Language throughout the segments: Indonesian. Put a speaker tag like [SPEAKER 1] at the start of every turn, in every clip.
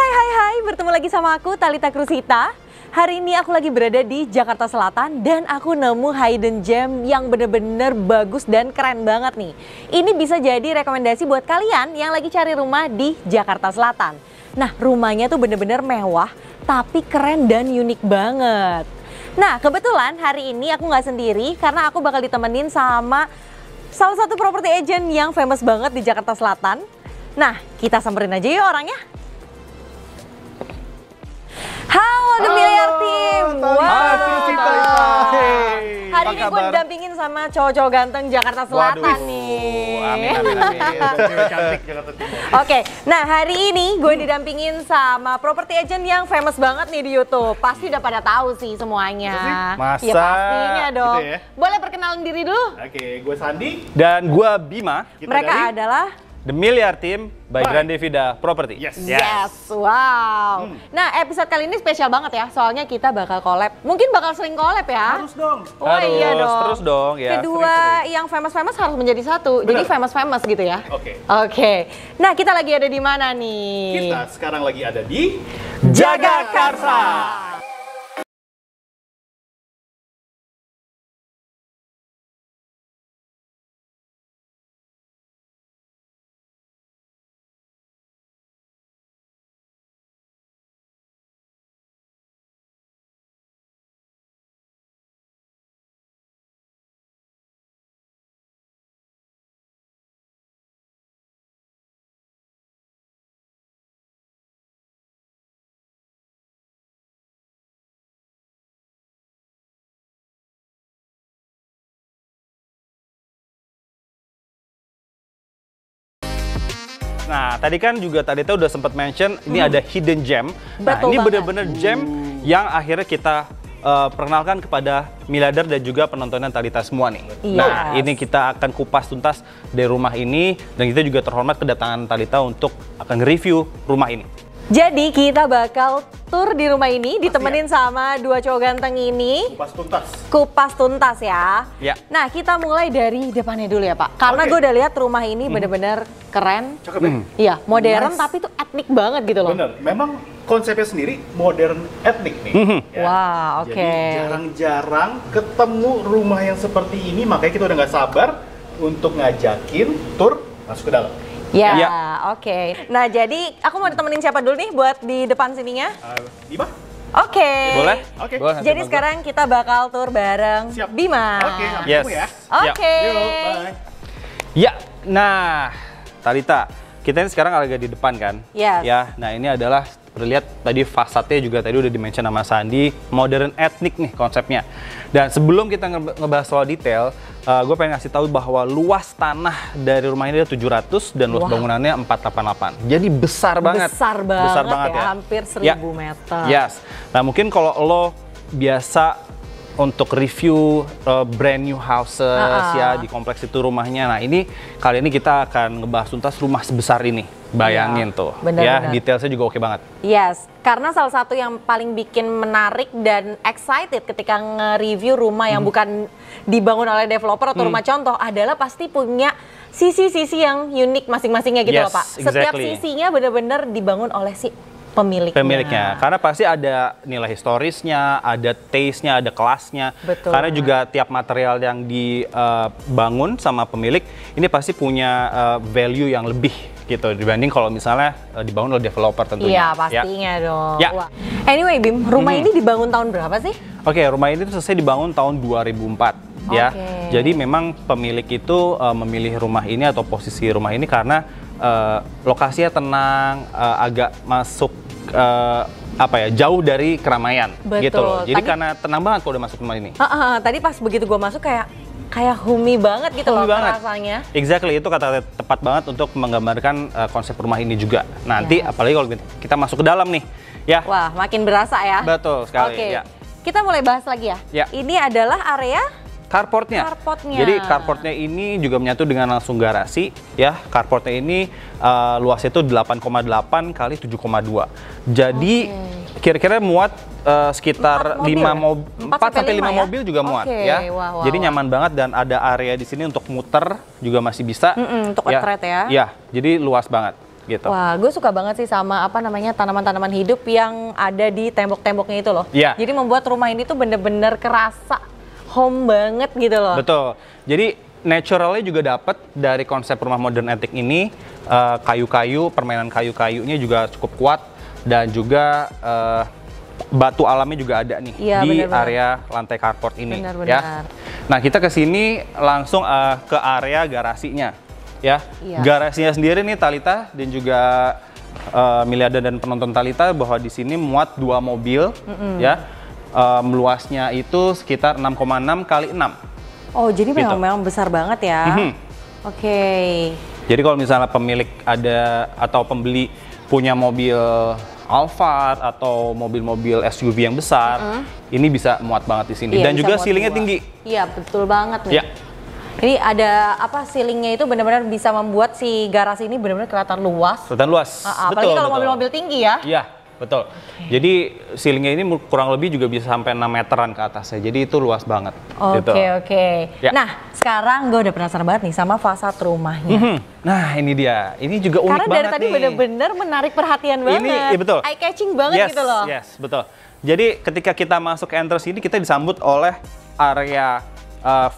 [SPEAKER 1] Hai, bertemu lagi sama aku Thalita Krusita. Hari ini aku lagi berada di Jakarta Selatan dan aku nemu hidden gem yang bener-bener bagus dan keren banget nih. Ini bisa jadi rekomendasi buat kalian yang lagi cari rumah di Jakarta Selatan. Nah, rumahnya tuh bener-bener mewah tapi keren dan unik banget. Nah, kebetulan hari ini aku nggak sendiri karena aku bakal ditemenin sama salah satu property agent yang famous banget di Jakarta Selatan. Nah, kita samperin aja yuk orangnya. Halo The Milliar Team. Hari ini gue didampingin sama cowok-cowok ganteng Jakarta Selatan nih.
[SPEAKER 2] Amin. Cantik Jakarta Timur.
[SPEAKER 1] Oke, nah hari ini gue didampingin sama property agent yang famous banget nih di YouTube. Pasti udah pada tahu sih semuanya.
[SPEAKER 2] Masa?
[SPEAKER 1] Ya pastinya dong.
[SPEAKER 2] Gitu ya?
[SPEAKER 1] Boleh perkenalan diri dulu?
[SPEAKER 2] Oke, gue Sandi.
[SPEAKER 3] Dan gua Bima.
[SPEAKER 1] Mereka adalah
[SPEAKER 3] The Milliar Team by Grande Vida Property.
[SPEAKER 2] Yes.
[SPEAKER 1] Wow. Nah, episode kali ini spesial banget ya, soalnya kita bakal collab. Mungkin bakal sering collab ya.
[SPEAKER 2] Harus dong.
[SPEAKER 1] Oh iya dong.
[SPEAKER 3] Terus dong ya.
[SPEAKER 1] Kedua yang famous-famous harus menjadi satu.
[SPEAKER 2] Bener.
[SPEAKER 1] Jadi famous-famous gitu ya.
[SPEAKER 2] Oke.
[SPEAKER 1] Nah, kita lagi ada di mana nih?
[SPEAKER 2] Kita sekarang lagi ada di
[SPEAKER 3] Jagakarsa. Nah, tadi kan juga Thalita udah sempat mention ini ada hidden gem. Nah,
[SPEAKER 1] Betul
[SPEAKER 3] ini
[SPEAKER 1] banget.
[SPEAKER 3] bener-bener gem yang akhirnya kita perkenalkan kepada miliarder dan juga penontonan Thalita semua nih.
[SPEAKER 1] Yes.
[SPEAKER 3] Nah, ini kita akan kupas tuntas dari rumah ini dan kita juga terhormat kedatangan Thalita untuk akan review rumah ini.
[SPEAKER 1] Jadi kita bakal tour di rumah ini ditemenin sama dua cowok ganteng ini.
[SPEAKER 2] Kupas Tuntas.
[SPEAKER 1] Kupas tuntas ya.
[SPEAKER 3] Ya.
[SPEAKER 1] Nah, kita mulai dari depannya dulu ya Pak. Karena
[SPEAKER 2] Oke.
[SPEAKER 1] gue udah lihat rumah ini bener-bener keren.
[SPEAKER 2] Cakep ya?
[SPEAKER 1] Iya, modern
[SPEAKER 2] Nice.
[SPEAKER 1] tapi tuh etnik banget gitu loh.
[SPEAKER 2] Bener, memang konsepnya sendiri modern etnik nih. Ya.
[SPEAKER 1] Wah, oke.
[SPEAKER 2] Jadi jarang-jarang ketemu rumah yang seperti ini, makanya kita udah nggak sabar untuk ngajakin tour masuk ke dalam.
[SPEAKER 1] Ya,
[SPEAKER 3] Ya.
[SPEAKER 1] oke. Nah, jadi aku mau ditemenin siapa dulu nih buat di depan sininya?
[SPEAKER 2] Bima?
[SPEAKER 1] Oke.
[SPEAKER 3] Boleh?
[SPEAKER 2] Oke.
[SPEAKER 3] Boleh, nanti
[SPEAKER 1] Jadi
[SPEAKER 3] Mas Bro.
[SPEAKER 1] sekarang kita bakal tour bareng
[SPEAKER 2] Siap.
[SPEAKER 1] Bima.
[SPEAKER 2] Oke, sampai
[SPEAKER 3] Yes.
[SPEAKER 2] ketemu ya.
[SPEAKER 1] Oke.
[SPEAKER 2] Yuk, bye.
[SPEAKER 3] Ya, nah Thalita, kita ini sekarang lagi di depan kan?
[SPEAKER 1] Yes.
[SPEAKER 3] Ya, nah ini adalah terlihat tadi fasadnya juga tadi udah di-mention sama Sandi, modern etnik nih konsepnya. Dan sebelum kita ngebahas soal detail, gue pengen ngasih tahu bahwa luas tanah dari rumah ini ada 700 dan luas
[SPEAKER 1] Wow.
[SPEAKER 3] bangunannya 488. Jadi besar banget.
[SPEAKER 1] Besar banget ya, hampir 1000 meter.
[SPEAKER 3] Yes. Nah mungkin kalau lo biasa untuk review brand new houses ya di kompleks itu rumahnya. Nah ini kali ini kita akan ngebahas tuntas rumah sebesar ini. Bayangin tuh,
[SPEAKER 1] benar-benar.
[SPEAKER 3] ya detailnya juga oke banget.
[SPEAKER 1] Yes, karena salah satu yang paling bikin menarik dan excited ketika nge-review rumah yang bukan dibangun oleh developer atau rumah contoh adalah pasti punya sisi-sisi yang unik masing-masingnya gitu
[SPEAKER 3] Yes,
[SPEAKER 1] loh Pak. Setiap
[SPEAKER 3] exactly.
[SPEAKER 1] sisinya benar-benar dibangun oleh si pemiliknya.
[SPEAKER 3] Karena pasti ada nilai historisnya, ada taste-nya, ada kelasnya.
[SPEAKER 1] Betul.
[SPEAKER 3] Karena juga tiap material yang dibangun sama pemilik ini pasti punya value yang lebih gitu dibanding kalau misalnya dibangun oleh developer
[SPEAKER 1] Iya,
[SPEAKER 3] tentunya.
[SPEAKER 1] pastinya dong.
[SPEAKER 3] Ya.
[SPEAKER 1] Wah. Anyway, Bim, rumah ini dibangun tahun berapa sih?
[SPEAKER 3] Oke, rumah ini tuh selesai dibangun tahun 2004 ya.
[SPEAKER 1] Oke.
[SPEAKER 3] Jadi memang pemilik itu memilih rumah ini atau posisi rumah ini karena lokasinya tenang, agak masuk jauh dari keramaian
[SPEAKER 1] Betul.
[SPEAKER 3] gitu loh. Jadi
[SPEAKER 1] Tadi-
[SPEAKER 3] karena tenang banget kalau udah masuk rumah ini.
[SPEAKER 1] Tadi pas begitu gue masuk kayak homey banget gitu
[SPEAKER 3] Homey
[SPEAKER 1] loh
[SPEAKER 3] banget.
[SPEAKER 1] rasanya.
[SPEAKER 3] Exactly, itu kata tepat banget untuk menggambarkan konsep rumah ini juga. Nanti apalagi kalau kita masuk ke dalam nih, ya.
[SPEAKER 1] Wah, makin berasa ya.
[SPEAKER 3] Betul sekali.
[SPEAKER 1] Oke,
[SPEAKER 3] Ya.
[SPEAKER 1] kita mulai bahas lagi ya.
[SPEAKER 3] Ya.
[SPEAKER 1] Ini adalah area
[SPEAKER 3] Carportnya.
[SPEAKER 1] Carportnya.
[SPEAKER 3] Jadi carportnya ini juga menyatu dengan langsung garasi ya. Carportnya ini luasnya itu 8,8 kali 7,2. Jadi kira-kira muat sekitar 4 sampai 5
[SPEAKER 1] ya?
[SPEAKER 3] mobil juga muat
[SPEAKER 1] Oke,
[SPEAKER 3] ya.
[SPEAKER 1] wah,
[SPEAKER 3] Jadi
[SPEAKER 1] wah.
[SPEAKER 3] nyaman banget dan ada area di sini untuk muter juga masih bisa.
[SPEAKER 1] untuk outret ya.
[SPEAKER 3] Iya, jadi luas banget. gitu.
[SPEAKER 1] Wah, gue suka banget sih sama apa namanya tanaman-tanaman hidup yang ada di tembok-temboknya itu loh.
[SPEAKER 3] Iya.
[SPEAKER 1] Jadi membuat rumah ini tuh bener-bener kerasa home banget gitu loh.
[SPEAKER 3] Betul. Jadi naturalnya juga dapat dari konsep rumah modern antik ini, kayu-kayu, permainan kayu-kayunya juga cukup kuat dan juga batu alamnya juga ada nih
[SPEAKER 1] Iya,
[SPEAKER 3] di
[SPEAKER 1] benar-benar.
[SPEAKER 3] area lantai carport ini.
[SPEAKER 1] Benar-benar.
[SPEAKER 3] Ya. Nah, kita ke sini langsung ke area garasinya. Ya,
[SPEAKER 1] Iya.
[SPEAKER 3] garasinya sendiri nih Talita dan juga Miliada dan penonton Talita bahwa di sini muat 2 mobil, ya, luasnya itu sekitar 6,6 kali 6.
[SPEAKER 1] Oh, jadi
[SPEAKER 3] Gitu.
[SPEAKER 1] memang besar banget ya.
[SPEAKER 3] Mhm.
[SPEAKER 1] Oke.
[SPEAKER 3] Jadi kalau misalnya pemilik ada atau pembeli punya mobil Alphard atau mobil-mobil SUV yang besar, ini bisa muat banget di sini.
[SPEAKER 1] Iya,
[SPEAKER 3] Dan
[SPEAKER 1] bisa
[SPEAKER 3] juga
[SPEAKER 1] muat
[SPEAKER 3] ceilingnya
[SPEAKER 1] 2.
[SPEAKER 3] tinggi.
[SPEAKER 1] Iya, betul banget nih.
[SPEAKER 3] Ya.
[SPEAKER 1] Ini ada apa ceilingnya itu benar-benar bisa membuat si garasi ini benar-benar kelihatan luas.
[SPEAKER 3] Kelihatan luas.
[SPEAKER 1] Apalagi kalau mobil-mobil tinggi ya.
[SPEAKER 3] Iya, betul. Jadi ceilingnya ini kurang lebih juga bisa sampai 6 meteran ke atasnya. Jadi itu luas banget. gitu.
[SPEAKER 1] Oke.
[SPEAKER 3] Ya.
[SPEAKER 1] Nah, sekarang gue udah penasaran banget nih sama fasad rumahnya.
[SPEAKER 3] Nah, ini dia. Ini juga unik
[SPEAKER 1] Karena dari
[SPEAKER 3] banget
[SPEAKER 1] tadi
[SPEAKER 3] nih.
[SPEAKER 1] bener-bener menarik perhatian banget.
[SPEAKER 3] Iya, betul.
[SPEAKER 1] Eye catching banget
[SPEAKER 3] Yes,
[SPEAKER 1] gitu loh.
[SPEAKER 3] Yes, betul. Jadi ketika kita masuk ke entrance ini, kita disambut oleh area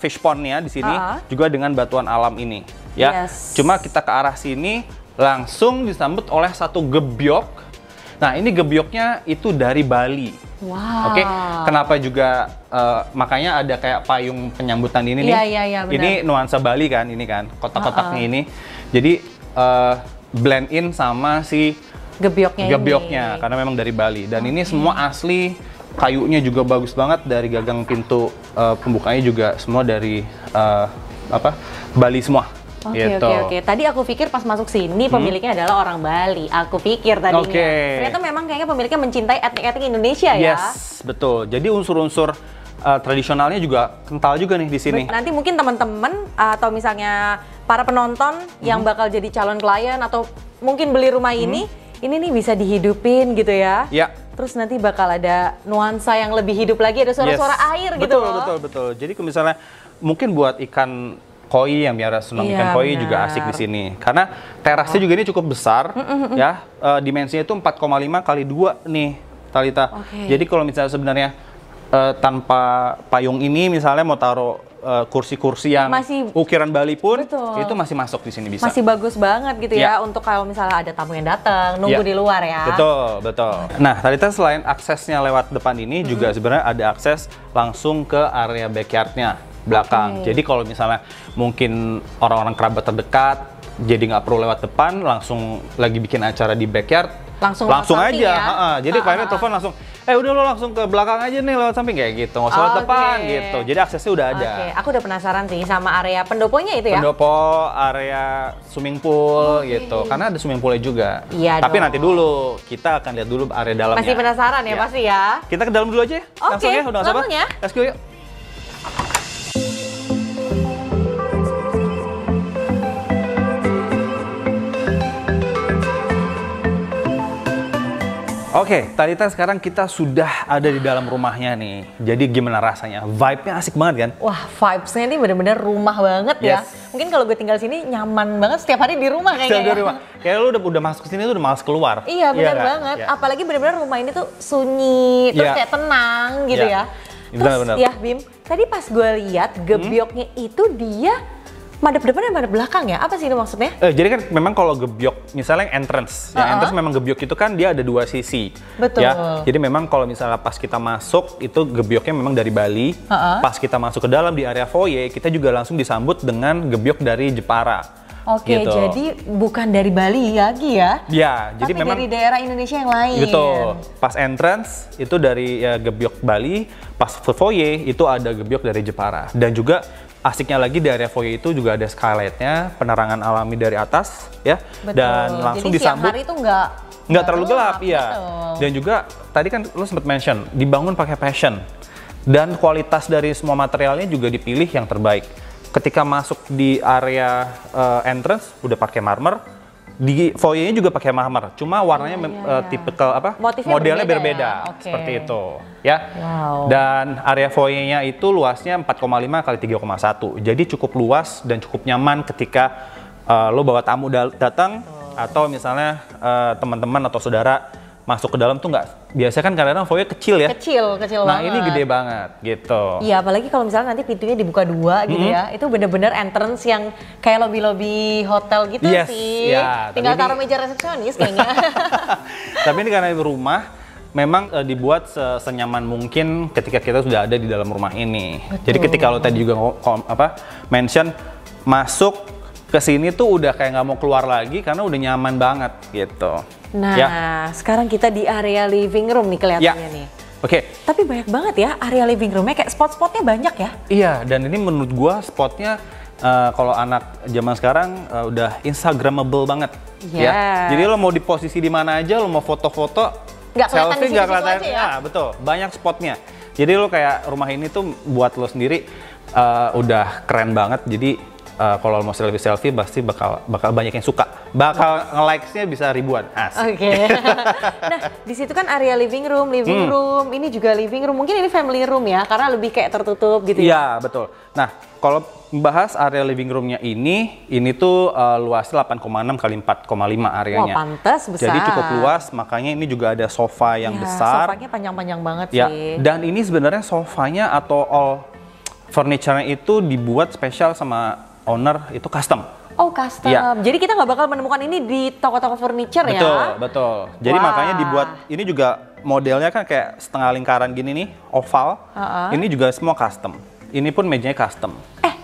[SPEAKER 3] fish pond-nya di sini, juga dengan batuan alam ini. Ya,
[SPEAKER 1] Yes.
[SPEAKER 3] cuma kita ke arah sini langsung disambut oleh satu gebyok. Nah, ini gebyoknya itu dari Bali.
[SPEAKER 1] Wow.
[SPEAKER 3] Oke, kenapa juga makanya ada kayak payung penyambutan ini nih?
[SPEAKER 1] Iya, benar.
[SPEAKER 3] Ini nuansa Bali kan, ini kan kotak-kotaknya ini. Jadi blend in sama si
[SPEAKER 1] Gebyoknya ini.
[SPEAKER 3] karena memang dari Bali. Dan ini semua asli, kayunya juga bagus banget dari gagang pintu pembukanya juga semua dari Bali semua. Gitu.
[SPEAKER 1] Oke. Tadi aku pikir pas masuk sini pemiliknya adalah orang Bali. Aku pikir tadinya.
[SPEAKER 3] Oke.
[SPEAKER 1] Ternyata memang kayaknya pemiliknya mencintai etnik-etnik Indonesia ya.
[SPEAKER 3] Yes, betul. Jadi unsur-unsur tradisionalnya juga kental juga nih di sini.
[SPEAKER 1] Nanti mungkin teman-teman atau misalnya para penonton yang bakal jadi calon klien atau mungkin beli rumah ini nih bisa dihidupin gitu ya.
[SPEAKER 3] Ya.
[SPEAKER 1] Terus nanti bakal ada nuansa yang lebih hidup lagi, ada suara-suara air gitu loh.
[SPEAKER 3] Betul. Jadi kalau misalnya mungkin buat ikan koi yang biara senang
[SPEAKER 1] Iya,
[SPEAKER 3] ikan koi
[SPEAKER 1] benar.
[SPEAKER 3] juga asik di sini. Karena terasnya juga ini cukup besar, ya. Dimensinya itu 4,5 kali 2 nih, Talita.
[SPEAKER 1] Oke.
[SPEAKER 3] Jadi kalau misalnya sebenarnya tanpa payung ini, misalnya mau taruh kursi-kursi yang
[SPEAKER 1] Masih-
[SPEAKER 3] ukiran Bali pun,
[SPEAKER 1] Betul.
[SPEAKER 3] itu masih masuk di sini bisa.
[SPEAKER 1] Masih bagus banget gitu
[SPEAKER 3] Ya.
[SPEAKER 1] ya untuk kalau misalnya ada tamu yang datang, nunggu
[SPEAKER 3] Ya.
[SPEAKER 1] di luar ya.
[SPEAKER 3] Betul. Nah, Talita selain aksesnya lewat depan ini, juga sebenarnya ada akses langsung ke area backyardnya belakang.
[SPEAKER 1] Oke.
[SPEAKER 3] Jadi kalau misalnya mungkin orang-orang kerabat terdekat, jadi nggak perlu lewat depan, langsung lagi bikin acara di backyard,
[SPEAKER 1] Langsung
[SPEAKER 3] aja.
[SPEAKER 1] samping ya?
[SPEAKER 3] Jadi kliennya telepon langsung, udah lo langsung ke belakang aja nih lewat samping kayak gitu, nggak usah lewat
[SPEAKER 1] Oke.
[SPEAKER 3] depan gitu. Jadi aksesnya udah ada.
[SPEAKER 1] Oke, aku udah penasaran sih sama area pendoponya itu ya.
[SPEAKER 3] Pendopo, area swimming pool gitu. Karena ada swimming poolnya juga.
[SPEAKER 1] Iya
[SPEAKER 3] Tapi
[SPEAKER 1] dong.
[SPEAKER 3] nanti dulu, kita akan lihat dulu area dalamnya.
[SPEAKER 1] Masih penasaran ya
[SPEAKER 3] Iya.
[SPEAKER 1] pasti ya.
[SPEAKER 3] Kita ke dalam dulu aja ya? Langsung ya, udah nggak sabar?
[SPEAKER 1] langsung ya.
[SPEAKER 3] Let's go yuk. Oke, Talita sekarang kita sudah ada di dalam rumahnya nih. Jadi gimana rasanya? Vibe-nya asik banget kan?
[SPEAKER 1] Wah, vibes-nya ini bener-bener rumah banget ya.
[SPEAKER 3] Yes.
[SPEAKER 1] Mungkin kalau gue tinggal sini nyaman banget setiap hari di rumah kayaknya.
[SPEAKER 3] Setiap
[SPEAKER 1] ya.
[SPEAKER 3] dari rumah. Kayak lu udah masuk sini tuh udah males keluar.
[SPEAKER 1] Iya benar
[SPEAKER 3] kan?
[SPEAKER 1] banget.
[SPEAKER 3] Iya.
[SPEAKER 1] Apalagi benar-benar rumah ini tuh sunyi, terus
[SPEAKER 3] Iya.
[SPEAKER 1] kayak tenang gitu
[SPEAKER 3] Iya.
[SPEAKER 1] ya. Terus
[SPEAKER 3] Benar-benar.
[SPEAKER 1] ya Bim, tadi pas gue lihat gebyoknya itu dia madep depan dan madep belakang ya? Apa sih itu maksudnya?
[SPEAKER 3] Jadi kan memang kalau gebyok, misalnya yang entrance memang gebyok itu kan dia ada 2 sisi.
[SPEAKER 1] Betul.
[SPEAKER 3] Ya, jadi memang kalau misalnya pas kita masuk itu gebyoknya memang dari Bali.
[SPEAKER 1] Uh-uh.
[SPEAKER 3] Pas kita masuk ke dalam di area foyer, kita juga langsung disambut dengan gebyok dari Jepara.
[SPEAKER 1] Oke,
[SPEAKER 3] Gitu.
[SPEAKER 1] jadi bukan dari Bali lagi ya?
[SPEAKER 3] Ya, jadi
[SPEAKER 1] Tapi
[SPEAKER 3] memang
[SPEAKER 1] dari daerah Indonesia yang lain.
[SPEAKER 3] betul. Pas entrance itu dari gebyok Bali, pas foyer itu ada gebyok dari Jepara. Dan juga asiknya lagi di area foyer itu juga ada skylight-nya, penerangan alami dari atas ya.
[SPEAKER 1] Betul.
[SPEAKER 3] Dan langsung
[SPEAKER 1] jadi
[SPEAKER 3] disambut.
[SPEAKER 1] siang hari itu nggak
[SPEAKER 3] Terlalu gelap, iya.
[SPEAKER 1] betul.
[SPEAKER 3] Dan juga tadi kan lu sempat mention dibangun pakai passion dan kualitas dari semua materialnya juga dipilih yang terbaik. Ketika masuk di area entrance udah pakai marmer, di foyer-nya juga pakai marmer. Cuma warnanya tipikal
[SPEAKER 1] Motifnya
[SPEAKER 3] modelnya
[SPEAKER 1] berbeda
[SPEAKER 3] berbeda
[SPEAKER 1] ya? Oke.
[SPEAKER 3] seperti itu, ya.
[SPEAKER 1] Wow.
[SPEAKER 3] Dan area foyer-nya itu luasnya 4,5 kali 3,1. Jadi cukup luas dan cukup nyaman ketika lo bawa tamu datang. Atau misalnya teman-teman atau saudara masuk ke dalam tuh nggak, biasanya kan kadang-kadang foyer kecil ya.
[SPEAKER 1] Kecil
[SPEAKER 3] Nah
[SPEAKER 1] banget.
[SPEAKER 3] ini gede banget gitu.
[SPEAKER 1] Iya, apalagi kalau misalnya nanti pintunya dibuka 2 gitu ya, itu bener-bener entrance yang kayak lobby-lobby hotel gitu
[SPEAKER 3] Yes,
[SPEAKER 1] sih.
[SPEAKER 3] ya,
[SPEAKER 1] Tinggal
[SPEAKER 3] tapi
[SPEAKER 1] taruh meja resepsionis kayaknya.
[SPEAKER 3] Tapi ini karena rumah, memang dibuat senyaman mungkin ketika kita sudah ada di dalam rumah ini.
[SPEAKER 1] Betul.
[SPEAKER 3] Jadi ketika lo tadi juga mention masuk ke sini tuh udah kayak nggak mau keluar lagi karena udah nyaman banget gitu.
[SPEAKER 1] Nah,
[SPEAKER 3] Ya.
[SPEAKER 1] sekarang kita di area living room nih kelihatannya nih.
[SPEAKER 3] Oke.
[SPEAKER 1] Tapi banyak banget ya area living roomnya, kayak spot-spotnya banyak ya.
[SPEAKER 3] Iya, dan ini menurut gua spotnya kalau anak zaman sekarang udah instagramable banget.
[SPEAKER 1] Yes.
[SPEAKER 3] Ya. Jadi lo mau di posisi di mana aja, lo mau foto-foto,
[SPEAKER 1] Nggak kelihatan
[SPEAKER 3] selfie
[SPEAKER 1] di
[SPEAKER 3] nggak
[SPEAKER 1] situ-situ
[SPEAKER 3] kelihatan.
[SPEAKER 1] aja ya?
[SPEAKER 3] Nah, betul, banyak spotnya. Jadi lo kayak rumah ini tuh buat lo sendiri udah keren banget. Jadi kalau mau selfie pasti bakal banyak yang suka. Bakal nge-likes-nya bisa ribuan. Asik.
[SPEAKER 1] Oke. Nah, di situ kan area living room. Ini juga living room. Mungkin ini family room ya, karena lebih kayak tertutup gitu ya.
[SPEAKER 3] Iya, betul. Nah, kalau membahas area living room-nya ini tuh luasnya 8,6 kali 4,5 areanya.
[SPEAKER 1] Wah, pantas besar.
[SPEAKER 3] Jadi cukup luas, makanya ini juga ada sofa yang
[SPEAKER 1] Ya,
[SPEAKER 3] besar.
[SPEAKER 1] sofanya panjang-panjang banget
[SPEAKER 3] Ya,
[SPEAKER 1] sih.
[SPEAKER 3] dan ini sebenarnya sofanya atau all furniture-nya itu dibuat spesial sama owner, itu custom.
[SPEAKER 1] Oh, custom.
[SPEAKER 3] Iya.
[SPEAKER 1] Jadi kita nggak bakal menemukan ini di toko-toko furniture ya?
[SPEAKER 3] Betul, betul. Jadi
[SPEAKER 1] Wah.
[SPEAKER 3] makanya dibuat, ini juga modelnya kan kayak setengah lingkaran gini nih, oval. Ini juga semua custom. Ini pun mejanya custom.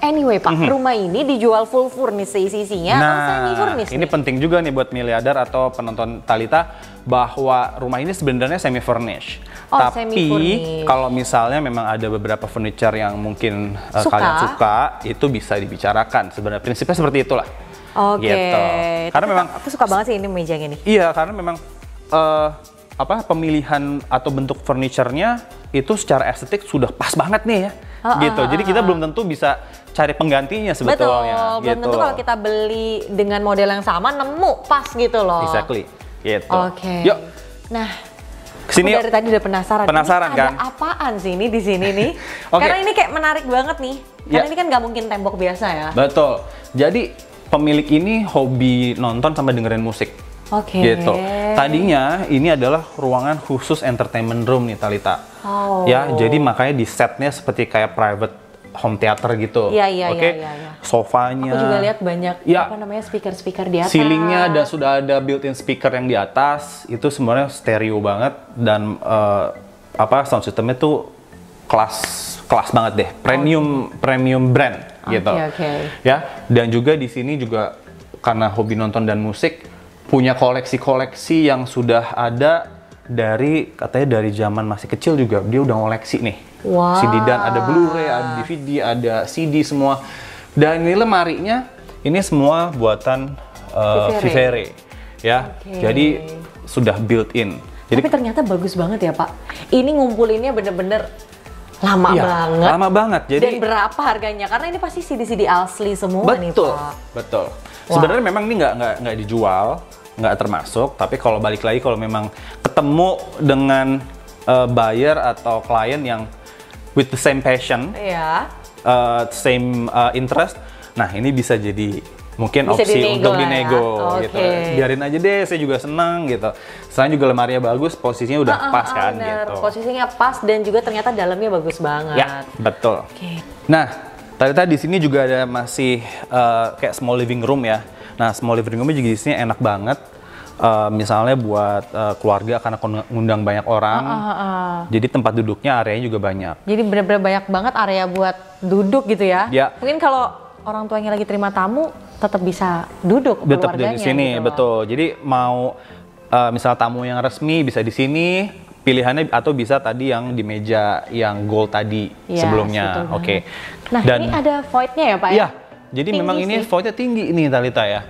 [SPEAKER 1] Anyway Pak, rumah ini dijual full furnish isinya atau semi furnish?
[SPEAKER 3] Ini penting juga nih buat miliarder atau penonton Talita bahwa rumah ini sebenarnya semi furnish.
[SPEAKER 1] Oh,
[SPEAKER 3] Tapi
[SPEAKER 1] semi-furnish.
[SPEAKER 3] kalau misalnya memang ada beberapa furniture yang mungkin kalian suka, itu bisa dibicarakan. Sebenarnya prinsipnya seperti itulah.
[SPEAKER 1] Oke.
[SPEAKER 3] Gitu. Karena
[SPEAKER 1] Tapi
[SPEAKER 3] memang
[SPEAKER 1] aku suka banget sih ini meja yang ini.
[SPEAKER 3] iya, karena memang pemilihan atau bentuk furniture-nya itu secara estetik sudah pas banget nih ya. Gitu. Jadi kita belum tentu bisa cari penggantinya sebetulnya.
[SPEAKER 1] Betul, belum tentu kalau kita beli dengan model yang sama nemu pas gitu loh.
[SPEAKER 3] Exactly. Gitu.
[SPEAKER 1] Oke.
[SPEAKER 3] Yuk,
[SPEAKER 1] Nah,
[SPEAKER 3] kesini
[SPEAKER 1] aku dari tadi udah penasaran.
[SPEAKER 3] Penasaran
[SPEAKER 1] ini
[SPEAKER 3] kan?
[SPEAKER 1] Ada apaan sih ini di sini nih?
[SPEAKER 3] Oke.
[SPEAKER 1] Karena ini kayak menarik banget nih. Karena
[SPEAKER 3] Ya.
[SPEAKER 1] ini kan nggak mungkin tembok biasa ya.
[SPEAKER 3] Betul. Jadi pemilik ini hobi nonton sama dengerin musik.
[SPEAKER 1] Oke.
[SPEAKER 3] Gitu. Tadinya ini adalah ruangan khusus entertainment room nih Talita.
[SPEAKER 1] Oh.
[SPEAKER 3] Ya, jadi makanya di setnya seperti kayak private home theater gitu.
[SPEAKER 1] Iya.
[SPEAKER 3] Oke.
[SPEAKER 1] Iya.
[SPEAKER 3] Sofanya.
[SPEAKER 1] Aku juga lihat banyak
[SPEAKER 3] Ya.
[SPEAKER 1] speaker-speaker di atas.
[SPEAKER 3] Ceilingnya dan sudah ada built-in speaker yang di atas. Itu sebenarnya stereo banget dan sound systemnya tuh kelas banget deh. Premium brand gitu.
[SPEAKER 1] Oke.
[SPEAKER 3] Ya, dan juga di sini juga karena hobi nonton dan musik, punya koleksi-koleksi yang sudah ada katanya dari zaman masih kecil juga dia udah ngoleksi nih.
[SPEAKER 1] Wah.
[SPEAKER 3] CD dan ada Blu-ray, ada DVD, ada CD semua. Dan ini lemarinya ini semua buatan Vivere. Ya.
[SPEAKER 1] Oke.
[SPEAKER 3] Jadi sudah built-in. Jadi
[SPEAKER 1] Tapi ternyata bagus banget ya Pak. Ini ngumpulinnya bener-bener lama
[SPEAKER 3] iya,
[SPEAKER 1] banget.
[SPEAKER 3] lama banget. Jadi
[SPEAKER 1] Dan berapa harganya? Karena ini pasti CD-CD asli semua nih
[SPEAKER 3] betul,
[SPEAKER 1] Pak.
[SPEAKER 3] betul.
[SPEAKER 1] Wah.
[SPEAKER 3] Sebenarnya memang ini nggak dijual, nggak termasuk. Tapi kalau balik lagi kalau memang ketemu dengan buyer atau klien yang with the same passion,
[SPEAKER 1] Iya.
[SPEAKER 3] same interest, nah ini bisa jadi mungkin
[SPEAKER 1] Bisa
[SPEAKER 3] opsi
[SPEAKER 1] dinego
[SPEAKER 3] untuk
[SPEAKER 1] lah ya.
[SPEAKER 3] dinego gitu.
[SPEAKER 1] Oke.
[SPEAKER 3] Biarin aja deh, saya juga senang gitu. Selain juga lemarinya bagus, posisinya udah pas kan
[SPEAKER 1] Bener.
[SPEAKER 3] gitu.
[SPEAKER 1] Posisinya pas dan juga ternyata dalamnya bagus banget.
[SPEAKER 3] Ya, betul.
[SPEAKER 1] Oke.
[SPEAKER 3] Nah, ternyata di sini juga ada masih kayak small living room ya. Nah, small living roomnya juga di sini enak banget. Misalnya buat keluarga karena ngundang banyak orang. Jadi tempat duduknya areanya juga banyak.
[SPEAKER 1] Jadi bener-bener banyak banget area buat duduk gitu ya.
[SPEAKER 3] Ya.
[SPEAKER 1] Mungkin kalau orang tuanya lagi terima tamu, tetap bisa duduk
[SPEAKER 3] Tetap
[SPEAKER 1] keluarganya
[SPEAKER 3] di sini,
[SPEAKER 1] gitu loh.
[SPEAKER 3] betul. Jadi mau misal tamu yang resmi bisa di sini, pilihannya atau bisa tadi yang di meja yang gold tadi
[SPEAKER 1] Yes,
[SPEAKER 3] sebelumnya.
[SPEAKER 1] betul
[SPEAKER 3] Oke.
[SPEAKER 1] Nah, ini ada void-nya ya Pak ya?
[SPEAKER 3] Iya. Jadi
[SPEAKER 1] Tinggi
[SPEAKER 3] memang ini
[SPEAKER 1] sih.
[SPEAKER 3] void-nya tinggi nih Talita ya.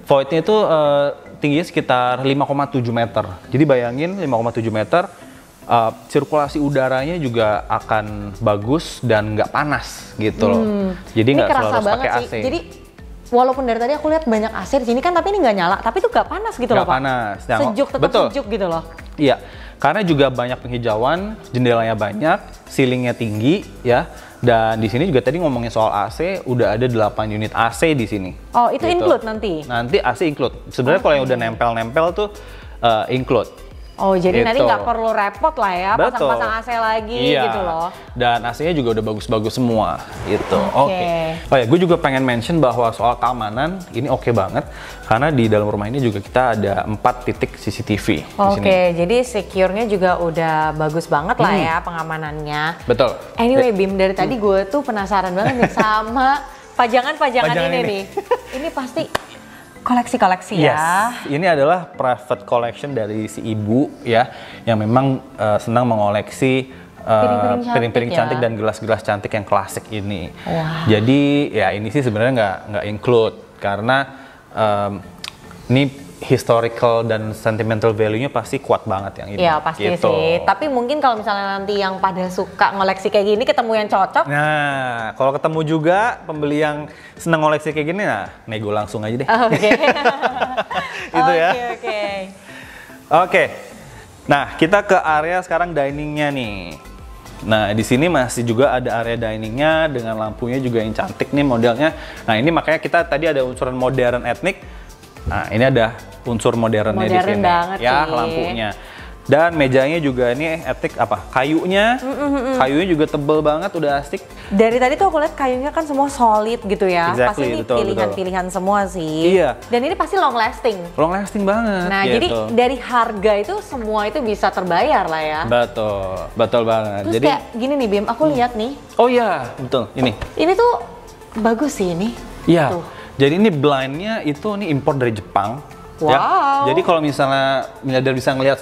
[SPEAKER 3] Void-nya itu tingginya sekitar 5,7 meter. Jadi bayangin 5,7 meter, sirkulasi udaranya juga akan bagus dan nggak panas gitu loh. Jadi
[SPEAKER 1] Ini
[SPEAKER 3] nggak selalu
[SPEAKER 1] kerasa
[SPEAKER 3] harus
[SPEAKER 1] banget
[SPEAKER 3] pakai
[SPEAKER 1] sih.
[SPEAKER 3] AC.
[SPEAKER 1] Jadi walaupun dari tadi aku lihat banyak AC di sini kan, tapi ini nggak nyala, tapi itu nggak panas gitu loh
[SPEAKER 3] Nggak
[SPEAKER 1] Pak.
[SPEAKER 3] panas. Nah,
[SPEAKER 1] Sejuk, tetap
[SPEAKER 3] betul.
[SPEAKER 1] sejuk gitu loh.
[SPEAKER 3] Iya, karena juga banyak penghijauan, jendelanya banyak, ceilingnya tinggi ya. Dan di sini juga tadi ngomongin soal AC, udah ada 8 unit AC di sini.
[SPEAKER 1] Oh, itu
[SPEAKER 3] Gitu.
[SPEAKER 1] include nanti?
[SPEAKER 3] Nanti AC include. Sebenarnya kalau yang udah nempel-nempel tuh include.
[SPEAKER 1] Oh, jadi nanti
[SPEAKER 3] Gitu.
[SPEAKER 1] nggak perlu repot lah ya,
[SPEAKER 3] Betul.
[SPEAKER 1] pasang-pasang AC lagi
[SPEAKER 3] Iya.
[SPEAKER 1] gitu loh.
[SPEAKER 3] Dan AC-nya juga udah bagus-bagus semua gitu.
[SPEAKER 1] Oke.
[SPEAKER 3] Oke. Oh ya, gue juga pengen mention bahwa soal keamanan ini oke banget karena di dalam rumah ini juga kita ada 4 titik CCTV di sini.
[SPEAKER 1] Oke, jadi secure-nya juga udah bagus banget lah ya pengamanannya.
[SPEAKER 3] Betul.
[SPEAKER 1] Anyway, Bim, dari tadi gue tuh penasaran banget nih sama pajangan-pajangan
[SPEAKER 3] Pajangan
[SPEAKER 1] ini
[SPEAKER 3] ini.
[SPEAKER 1] nih. Ini pasti koleksi-koleksi
[SPEAKER 3] Yes,
[SPEAKER 1] ya.
[SPEAKER 3] ini adalah private collection dari si ibu ya, yang memang senang mengoleksi
[SPEAKER 1] Piring-piring
[SPEAKER 3] piring-piring
[SPEAKER 1] cantik
[SPEAKER 3] cantik
[SPEAKER 1] ya.
[SPEAKER 3] dan gelas-gelas cantik yang klasik ini.
[SPEAKER 1] Wah.
[SPEAKER 3] Jadi ya ini sih sebenarnya nggak include karena ini historical dan sentimental value-nya pasti kuat banget yang ini.
[SPEAKER 1] Iya pasti
[SPEAKER 3] gitu.
[SPEAKER 1] sih. Tapi mungkin kalau misalnya nanti yang pada suka ngoleksi kayak gini ketemu yang cocok.
[SPEAKER 3] Nah, kalau ketemu juga pembeli yang senang ngoleksi kayak gini, nah nego langsung aja deh.
[SPEAKER 1] Oke.
[SPEAKER 3] Itu ya.
[SPEAKER 1] Oke.
[SPEAKER 3] Oke, nah kita ke area sekarang diningnya nih. Nah di sini masih juga ada area diningnya dengan lampunya juga yang cantik nih modelnya. Nah ini makanya kita tadi ada unsuran modern etnik. Nah ini ada unsur modernnya di
[SPEAKER 1] Modern
[SPEAKER 3] sini.
[SPEAKER 1] banget
[SPEAKER 3] Ya
[SPEAKER 1] sih.
[SPEAKER 3] lampunya. Dan mejanya juga ini etnik apa? Kayunya juga tebel banget, udah asik.
[SPEAKER 1] Dari tadi tuh aku lihat kayunya kan semua solid gitu ya.
[SPEAKER 3] Exactly,
[SPEAKER 1] Pasti ini
[SPEAKER 3] betul,
[SPEAKER 1] pilihan-pilihan semua sih.
[SPEAKER 3] Iya.
[SPEAKER 1] Dan ini pasti long lasting.
[SPEAKER 3] Long lasting banget.
[SPEAKER 1] Nah,
[SPEAKER 3] gitu.
[SPEAKER 1] jadi dari harga itu semua itu bisa terbayar lah ya.
[SPEAKER 3] Betul banget.
[SPEAKER 1] Terus
[SPEAKER 3] Jadi,
[SPEAKER 1] kayak gini nih Bim, aku lihat nih.
[SPEAKER 3] oh iya, betul.
[SPEAKER 1] Ini tuh bagus sih ini.
[SPEAKER 3] Iya.
[SPEAKER 1] Tuh.
[SPEAKER 3] Jadi ini blindnya itu ini impor dari Jepang.
[SPEAKER 1] Wow.
[SPEAKER 3] Ya. Jadi kalau misalnya miliarder bisa ngelihat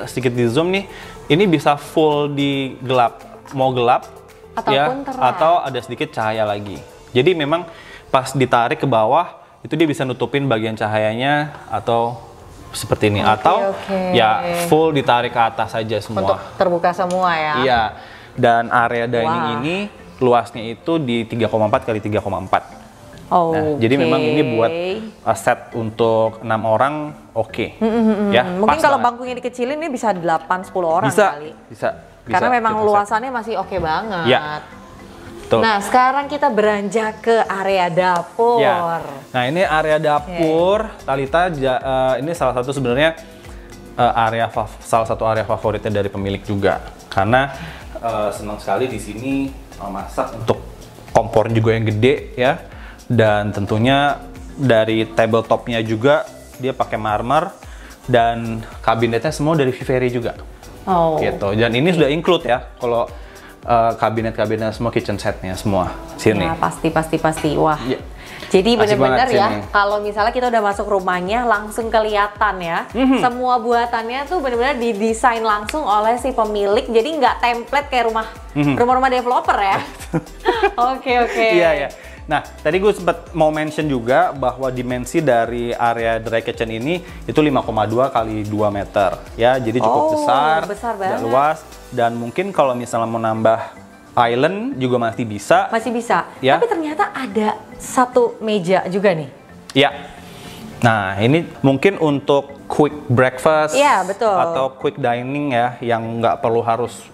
[SPEAKER 3] sedikit di zoom nih, ini bisa full di gelap, mau gelap,
[SPEAKER 1] Ataupun terang.
[SPEAKER 3] atau ada sedikit cahaya lagi. Jadi memang pas ditarik ke bawah itu dia bisa nutupin bagian cahayanya atau seperti ini, atau
[SPEAKER 1] oke.
[SPEAKER 3] ya full ditarik ke atas saja semua.
[SPEAKER 1] Untuk terbuka semua ya.
[SPEAKER 3] Iya. Dan area dining
[SPEAKER 1] Wah.
[SPEAKER 3] ini luasnya itu di 3,4 kali 3,4.
[SPEAKER 1] Oh,
[SPEAKER 3] Nah, jadi memang ini buat set untuk 6 orang oke. Ya,
[SPEAKER 1] mungkin
[SPEAKER 3] pas
[SPEAKER 1] kalau
[SPEAKER 3] banget.
[SPEAKER 1] bangkunya dikecilin ini bisa 8-10 orang
[SPEAKER 3] bisa,
[SPEAKER 1] kali.
[SPEAKER 3] bisa.
[SPEAKER 1] Karena memang
[SPEAKER 3] kita set.
[SPEAKER 1] luasannya masih oke banget.
[SPEAKER 3] Ya, betul.
[SPEAKER 1] Nah, sekarang kita beranjak ke area dapur.
[SPEAKER 3] Ya. Nah, ini area dapur. Talita ini salah satu sebenarnya salah satu area favoritnya dari pemilik juga. Karena senang sekali di sini masak untuk kompor juga yang gede ya. Dan tentunya dari tabletopnya juga dia pakai marmer dan kabinetnya semua dari Viveri juga.
[SPEAKER 1] Oh.
[SPEAKER 3] Gitu. Dan ini sudah include ya kalau kabinet-kabinet semua, kitchen setnya semua sini.
[SPEAKER 1] Ya, pasti. Wah.
[SPEAKER 3] Iya.
[SPEAKER 1] Jadi
[SPEAKER 3] Asik
[SPEAKER 1] benar-benar
[SPEAKER 3] banget
[SPEAKER 1] ya,
[SPEAKER 3] sini.
[SPEAKER 1] kalau misalnya kita udah masuk rumahnya langsung kelihatan ya. Semua buatannya tuh benar-benar didesain langsung oleh si pemilik. Jadi nggak template kayak rumah-rumah developer ya. Oke.
[SPEAKER 3] Iya. Nah, tadi gue sempat mau mention juga bahwa dimensi dari area dry kitchen ini itu 5,2 kali 2 meter. Ya, jadi cukup besar
[SPEAKER 1] banget.
[SPEAKER 3] dan luas. Dan mungkin kalau misalnya mau nambah island juga masih bisa.
[SPEAKER 1] Masih bisa.
[SPEAKER 3] Ya.
[SPEAKER 1] Tapi ternyata ada satu meja juga nih.
[SPEAKER 3] Ya. Nah, ini mungkin untuk quick breakfast
[SPEAKER 1] Iya, betul.
[SPEAKER 3] atau quick dining ya, yang nggak perlu harus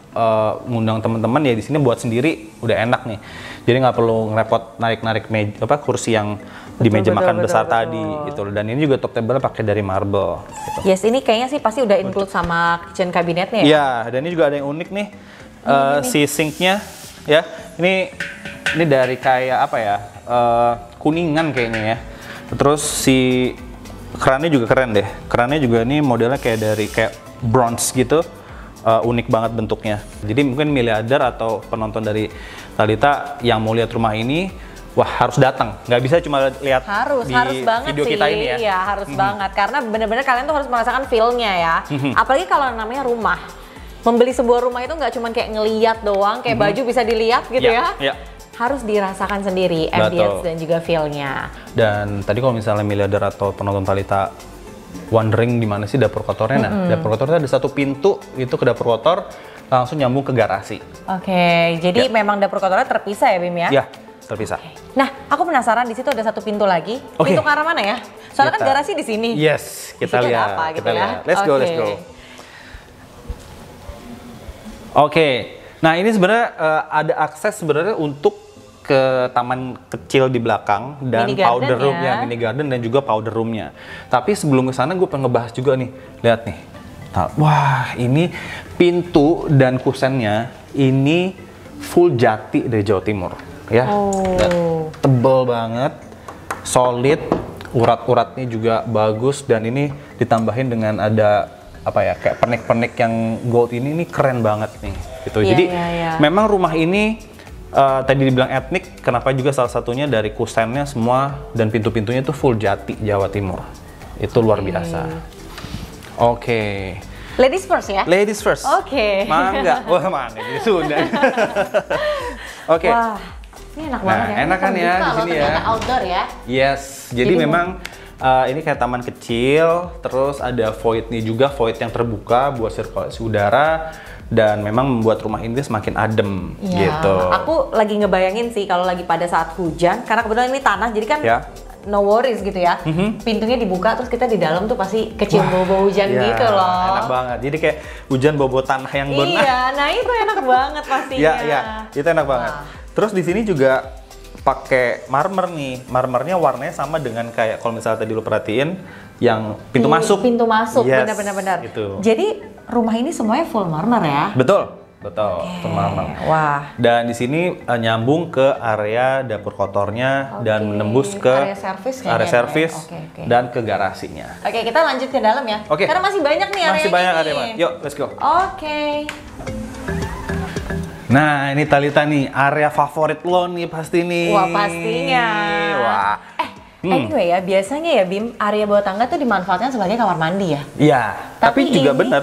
[SPEAKER 3] ngundang teman-teman ya, di sini buat sendiri udah enak nih. Jadi nggak perlu ngerepot narik-narik kursi yang di meja makan besar tadi gitu. Dan ini juga top table pakai dari marble. Gitu.
[SPEAKER 1] Yes, ini kayaknya sih pasti udah include sama kitchen kabinetnya ya.
[SPEAKER 3] Iya, dan ini juga ada yang unik nih, si sinknya ya. Ini dari kayak apa ya, kuningan kayaknya ya. Terus si kerannya juga keren deh. Kerannya juga ini modelnya kayak bronze gitu. Unik banget bentuknya. Jadi mungkin miliarder atau penonton dari Talita yang mau lihat rumah ini, wah harus datang. Nggak bisa cuma lihat
[SPEAKER 1] Harus
[SPEAKER 3] di
[SPEAKER 1] banget
[SPEAKER 3] video
[SPEAKER 1] sih.
[SPEAKER 3] kita ini ya.
[SPEAKER 1] Iya, harus banget. Karena benar-benar kalian tuh harus merasakan feel-nya ya. Apalagi kalau namanya rumah. Membeli sebuah rumah itu nggak cuma kayak ngeliat doang, kayak baju bisa dilihat gitu ya.
[SPEAKER 3] Iya.
[SPEAKER 1] Harus dirasakan sendiri ambience dan juga feel-nya.
[SPEAKER 3] Dan tadi kalau misalnya miliarder atau penonton Talita wondering di mana sih dapur kotornya, nah dapur kotornya ada satu pintu itu ke dapur kotor, langsung nyambung ke garasi.
[SPEAKER 1] Oke, jadi memang dapur kotornya terpisah ya Bim ya?
[SPEAKER 3] Ya, terpisah.
[SPEAKER 1] Nah, aku penasaran di situ ada satu pintu lagi.
[SPEAKER 3] Oke.
[SPEAKER 1] Pintu ke arah mana ya? Soalnya kan
[SPEAKER 3] Kita-
[SPEAKER 1] garasi di sini.
[SPEAKER 3] Yes, kita
[SPEAKER 1] Di situ ada
[SPEAKER 3] lihat.
[SPEAKER 1] apa gitu
[SPEAKER 3] kita
[SPEAKER 1] ya?
[SPEAKER 3] lihat. Let's go.
[SPEAKER 1] Oke.
[SPEAKER 3] Oke, Nah ini sebenarnya ada akses sebenarnya untuk ke taman kecil di belakang dan
[SPEAKER 1] Mini garden
[SPEAKER 3] powder room
[SPEAKER 1] ya.
[SPEAKER 3] mini garden dan juga powder roomnya. Tapi sebelum ke sana gue pengen ngebahas juga nih, lihat nih. Wah ini pintu dan kusennya ini full jati dari Jawa Timur ya. Lihat, tebel banget, solid, urat-uratnya juga bagus dan ini ditambahin dengan ada apa ya kayak pernik-pernik yang gold ini keren banget nih gitu.
[SPEAKER 1] Iya,
[SPEAKER 3] Jadi
[SPEAKER 1] iya.
[SPEAKER 3] memang rumah ini tadi dibilang etnik, kenapa juga salah satunya dari kusennya semua dan pintu-pintunya itu full jati Jawa Timur. Itu luar biasa. Oke.
[SPEAKER 1] Ladies first ya?
[SPEAKER 3] Ladies first.
[SPEAKER 1] Oke.
[SPEAKER 3] Mangga. Wah, mana jadi Sunda. Oke.
[SPEAKER 1] Wah, ini enak banget ya.
[SPEAKER 3] Enak kan ya di sini ya.
[SPEAKER 1] Ternyata outdoor ya.
[SPEAKER 3] Yes. Jadi memang ini kayak taman kecil, terus ada void-nya juga, void yang terbuka buat sirkulasi udara. Dan memang membuat rumah ini semakin adem gitu.
[SPEAKER 1] Aku lagi ngebayangin sih kalau lagi pada saat hujan, karena kebetulan ini tanah, jadi kan no worries gitu ya. Pintunya dibuka terus kita di dalam tuh pasti kecium bau-bau hujan gitu loh.
[SPEAKER 3] Enak banget. Jadi kayak hujan bau-bau tanah yang benar.
[SPEAKER 1] Iya, nah itu enak banget pastinya.
[SPEAKER 3] Iya, itu enak banget. Terus di sini juga pakai marmer nih. Marmernya warnanya sama dengan kayak kalau misalnya tadi lu perhatiin yang pintu masuk.
[SPEAKER 1] Pintu masuk,
[SPEAKER 3] Yes,
[SPEAKER 1] benar-benar.
[SPEAKER 3] gitu.
[SPEAKER 1] Jadi rumah ini semuanya full marmer ya?
[SPEAKER 3] Betul, full marmer.
[SPEAKER 1] Wah.
[SPEAKER 3] Dan di sini nyambung ke area dapur kotornya dan menembus ke
[SPEAKER 1] area servis kayaknya
[SPEAKER 3] area
[SPEAKER 1] ya.
[SPEAKER 3] servis
[SPEAKER 1] Oke.
[SPEAKER 3] dan ke garasinya.
[SPEAKER 1] Oke, kita lanjut ke dalam ya.
[SPEAKER 3] Oke.
[SPEAKER 1] Karena masih banyak nih area
[SPEAKER 3] Masih banyak
[SPEAKER 1] ini.
[SPEAKER 3] area. Yuk, let's go.
[SPEAKER 1] Oke.
[SPEAKER 3] Nah, ini Talita nih, area favorit lo nih pasti nih.
[SPEAKER 1] Wah, pastinya.
[SPEAKER 3] Wah.
[SPEAKER 1] Anyway ya, biasanya ya Bim, area bawah tangga tuh dimanfaatkan sebagai kamar mandi ya?
[SPEAKER 3] Iya, tapi juga
[SPEAKER 1] ini-
[SPEAKER 3] bener.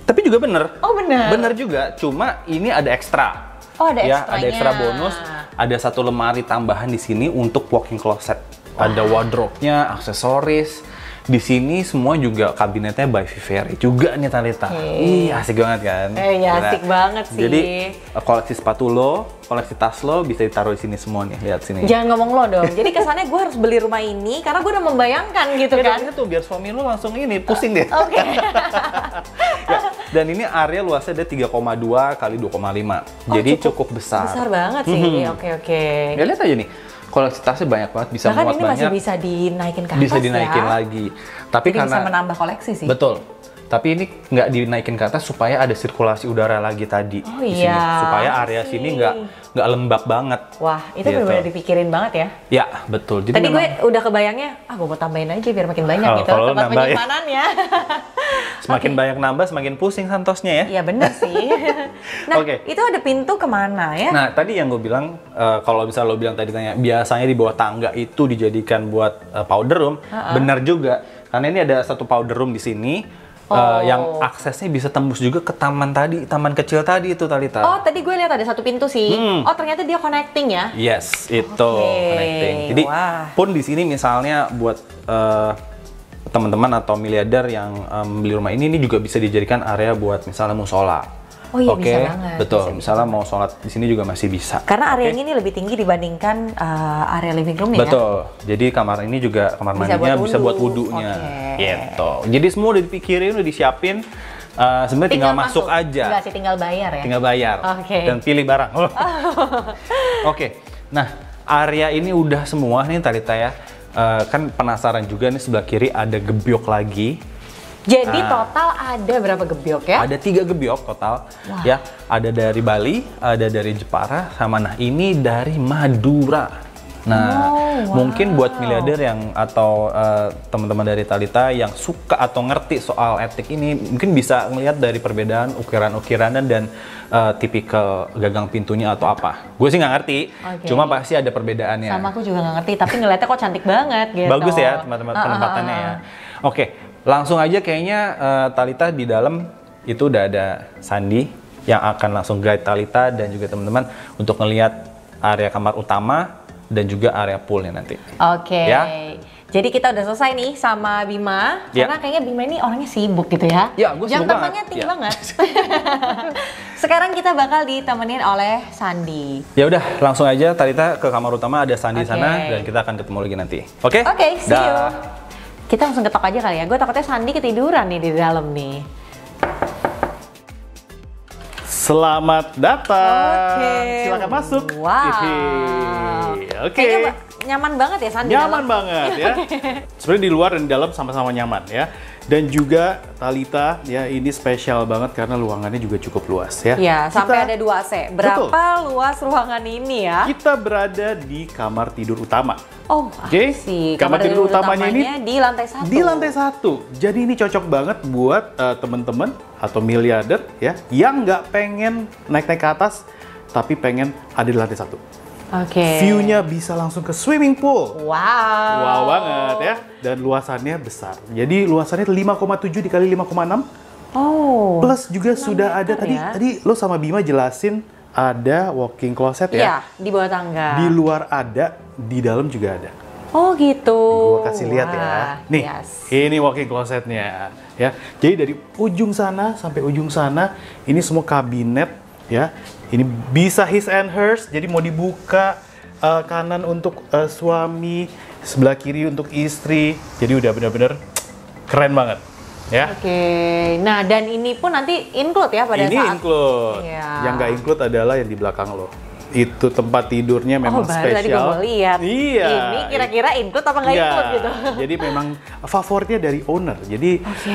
[SPEAKER 3] Tapi juga bener.
[SPEAKER 1] Oh, bener?
[SPEAKER 3] Bener juga, cuma ini ada ekstra.
[SPEAKER 1] Oh, ada
[SPEAKER 3] Ya,
[SPEAKER 1] ekstranya.
[SPEAKER 3] ada ekstra bonus. Ada satu lemari tambahan di sini untuk walk-in closet. Ada wardrobe-nya, aksesoris. Di sini semua juga kabinetnya by Vivere juga nih Talita. Ih, asik banget kan?
[SPEAKER 1] Iya,
[SPEAKER 3] Gila.
[SPEAKER 1] asik banget sih.
[SPEAKER 3] Jadi koleksi sepatu lo, koleksi tas lo bisa ditaruh di sini semua nih. Lihat sini.
[SPEAKER 1] Jangan ngomong lo dong. Jadi kesannya gue harus beli rumah ini karena gue udah membayangkan gitu kan.
[SPEAKER 3] Itu biar suami lo langsung ini pusing deh.
[SPEAKER 1] Oke.
[SPEAKER 3] Ya, dan ini area luasnya ada 3,2 kali 2,5. Jadi cukup besar.
[SPEAKER 1] Besar banget sih. Oke.
[SPEAKER 3] Ya lihat aja nih. Koleksi tasnya banyak banget, bisa
[SPEAKER 1] Bahkan
[SPEAKER 3] muat
[SPEAKER 1] ini
[SPEAKER 3] banyak.
[SPEAKER 1] masih bisa dinaikin ke atas
[SPEAKER 3] Bisa dinaikin
[SPEAKER 1] ya.
[SPEAKER 3] lagi. Tapi
[SPEAKER 1] Jadi
[SPEAKER 3] karena
[SPEAKER 1] bisa menambah koleksi sih.
[SPEAKER 3] betul. Tapi ini nggak dinaikin ke atas supaya ada sirkulasi udara lagi tadi
[SPEAKER 1] Oh
[SPEAKER 3] di sini.
[SPEAKER 1] iya,
[SPEAKER 3] Supaya area
[SPEAKER 1] sih.
[SPEAKER 3] sini nggak lembab banget.
[SPEAKER 1] Wah, itu
[SPEAKER 3] Gitu.
[SPEAKER 1] benar-benar dipikirin banget ya.
[SPEAKER 3] Ya, betul. Jadi
[SPEAKER 1] Tadi
[SPEAKER 3] memang
[SPEAKER 1] gue udah kebayangnya, gue mau tambahin aja biar makin banyak
[SPEAKER 3] Oh,
[SPEAKER 1] gitu
[SPEAKER 3] kalau
[SPEAKER 1] tempat
[SPEAKER 3] nambah ya.
[SPEAKER 1] penyimpanannya.
[SPEAKER 3] semakin banyak nambah, semakin pusing santosnya ya.
[SPEAKER 1] Iya bener sih. Nah,
[SPEAKER 3] Oke.
[SPEAKER 1] itu ada pintu kemana ya?
[SPEAKER 3] Nah, tadi yang gue bilang, kalau misalnya lo bilang tadi tanya, biasanya di bawah tangga itu dijadikan buat powder room, benar juga. Karena ini ada satu powder room di sini, yang aksesnya bisa tembus juga ke taman tadi, taman kecil tadi itu Talita.
[SPEAKER 1] Oh, tadi gue lihat ada satu pintu sih. Oh, ternyata dia connecting ya?
[SPEAKER 3] Yes, itu
[SPEAKER 1] Oke,
[SPEAKER 3] connecting. Jadi
[SPEAKER 1] wah.
[SPEAKER 3] pun di sini misalnya buat teman-teman atau miliarder yang beli rumah ini juga bisa dijadikan area buat misalnya musola.
[SPEAKER 1] Oh iya,
[SPEAKER 3] Oke,
[SPEAKER 1] bisa banget.
[SPEAKER 3] betul.
[SPEAKER 1] Bisa,
[SPEAKER 3] Misalnya mau sholat di sini juga masih bisa.
[SPEAKER 1] Karena area ini lebih tinggi dibandingkan area living room-nya ya?
[SPEAKER 3] Betul. Jadi kamar ini juga kamar
[SPEAKER 1] Bisa
[SPEAKER 3] mandinya
[SPEAKER 1] buat
[SPEAKER 3] bisa buat
[SPEAKER 1] wudhu.
[SPEAKER 3] wudhunya.
[SPEAKER 1] Oke.
[SPEAKER 3] Gitu. Jadi semua udah dipikirin, udah disiapin. Sebenarnya tinggal masuk aja.
[SPEAKER 1] Enggak sih, tinggal bayar ya?
[SPEAKER 3] Tinggal bayar.
[SPEAKER 1] Oke.
[SPEAKER 3] Dan pilih barang. Oke. Nah, area ini udah semua nih Talita ya. Kan penasaran juga nih sebelah kiri ada gebyok lagi.
[SPEAKER 1] Jadi total ada berapa gebyok ya?
[SPEAKER 3] Ada 3 gebyok total, ya. Ada dari Bali, ada dari Jepara, sama nah ini dari Madura. Nah, mungkin buat miliarder yang atau teman-teman dari Talita yang suka atau ngerti soal etik ini, mungkin bisa melihat dari perbedaan ukiran-ukiran dan tipikal gagang pintunya atau apa. Gue sih nggak ngerti, cuma pasti ada perbedaannya.
[SPEAKER 1] Sama aku juga nggak ngerti, tapi ngeliatnya kok cantik banget gitu.
[SPEAKER 3] Bagus ya tempat-tempat penempatannya ya. Oke, langsung aja kayaknya Talita di dalam itu udah ada Sandi yang akan langsung guide Talita dan juga teman-teman untuk ngelihat area kamar utama dan juga area poolnya nanti.
[SPEAKER 1] Oke.
[SPEAKER 3] Ya.
[SPEAKER 1] Jadi kita udah selesai nih sama Bima,
[SPEAKER 3] Ya.
[SPEAKER 1] karena kayaknya Bima ini orangnya sibuk gitu ya.
[SPEAKER 3] Ya, gue
[SPEAKER 1] Jam
[SPEAKER 3] sibuk
[SPEAKER 1] terbangnya
[SPEAKER 3] banget.
[SPEAKER 1] tinggi
[SPEAKER 3] Ya.
[SPEAKER 1] banget. Sekarang kita bakal ditemenin oleh Sandi.
[SPEAKER 3] Ya udah, langsung aja Talita ke kamar utama, ada Sandi
[SPEAKER 1] Oke.
[SPEAKER 3] sana dan kita akan ketemu lagi nanti. Oke?
[SPEAKER 1] Oke, see you.
[SPEAKER 3] Dah.
[SPEAKER 1] Kita langsung ketok aja kali ya. Gue takutnya Sandi ketiduran nih di dalam nih.
[SPEAKER 2] Selamat datang.
[SPEAKER 1] Oke.
[SPEAKER 2] Silakan masuk.
[SPEAKER 1] Wow.
[SPEAKER 2] Oke.
[SPEAKER 1] Kayaknya nyaman banget ya San di
[SPEAKER 2] Nyaman
[SPEAKER 1] dalam.
[SPEAKER 2] banget ya. Sebenarnya di luar dan di dalam sama-sama nyaman ya. Dan juga Thalita ya, ini spesial banget karena ruangannya juga cukup luas ya.
[SPEAKER 1] Ya, sampai
[SPEAKER 2] Kita-
[SPEAKER 1] ada 2 AC. Berapa luas ruangan ini ya?
[SPEAKER 2] Kita berada di kamar tidur utama.
[SPEAKER 1] Oh,
[SPEAKER 2] Oke.
[SPEAKER 1] sih.
[SPEAKER 2] Kamar tidur utamanya ini
[SPEAKER 1] di lantai 1.
[SPEAKER 2] Di lantai 1. Jadi ini cocok banget buat teman-teman atau miliarder ya yang nggak pengen naik-naik ke atas tapi pengen ada di lantai 1.
[SPEAKER 1] Oke.
[SPEAKER 2] View-nya bisa langsung ke swimming pool.
[SPEAKER 1] Wow.
[SPEAKER 2] Wow banget ya. Dan luasannya besar. Jadi luasannya 5,7 dikali 5,6.
[SPEAKER 1] Oh.
[SPEAKER 2] Plus juga sudah ada
[SPEAKER 1] meter ya.
[SPEAKER 2] tadi lo sama Bima jelasin ada walk-in closet
[SPEAKER 1] Iya,
[SPEAKER 2] ya.
[SPEAKER 1] di bawah tangga.
[SPEAKER 2] Di luar ada, di dalam juga ada.
[SPEAKER 1] Oh gitu.
[SPEAKER 2] Gua kasih lihat ya.
[SPEAKER 1] Wah,
[SPEAKER 2] Nih,
[SPEAKER 1] yes.
[SPEAKER 2] ini walk-in closetnya ya. Jadi dari ujung sana sampai ujung sana ini semua kabinet ya. Ini bisa his and hers. Jadi mau dibuka kanan untuk suami, sebelah kiri untuk istri. Jadi udah bener-bener keren banget ya.
[SPEAKER 1] Oke. Nah, dan ini pun nanti include ya pada
[SPEAKER 2] Ini
[SPEAKER 1] saat.
[SPEAKER 2] include.
[SPEAKER 1] Iya.
[SPEAKER 2] Yang nggak include adalah yang di belakang lo. Itu tempat tidurnya memang
[SPEAKER 1] Oh, baru tadi gue
[SPEAKER 2] spesial.
[SPEAKER 1] mau lihat.
[SPEAKER 2] Iya.
[SPEAKER 1] Ini kira-kira include apa nggak
[SPEAKER 2] Nggak.
[SPEAKER 1] include gitu?
[SPEAKER 2] Jadi memang favoritnya dari owner. Jadi
[SPEAKER 1] Oke.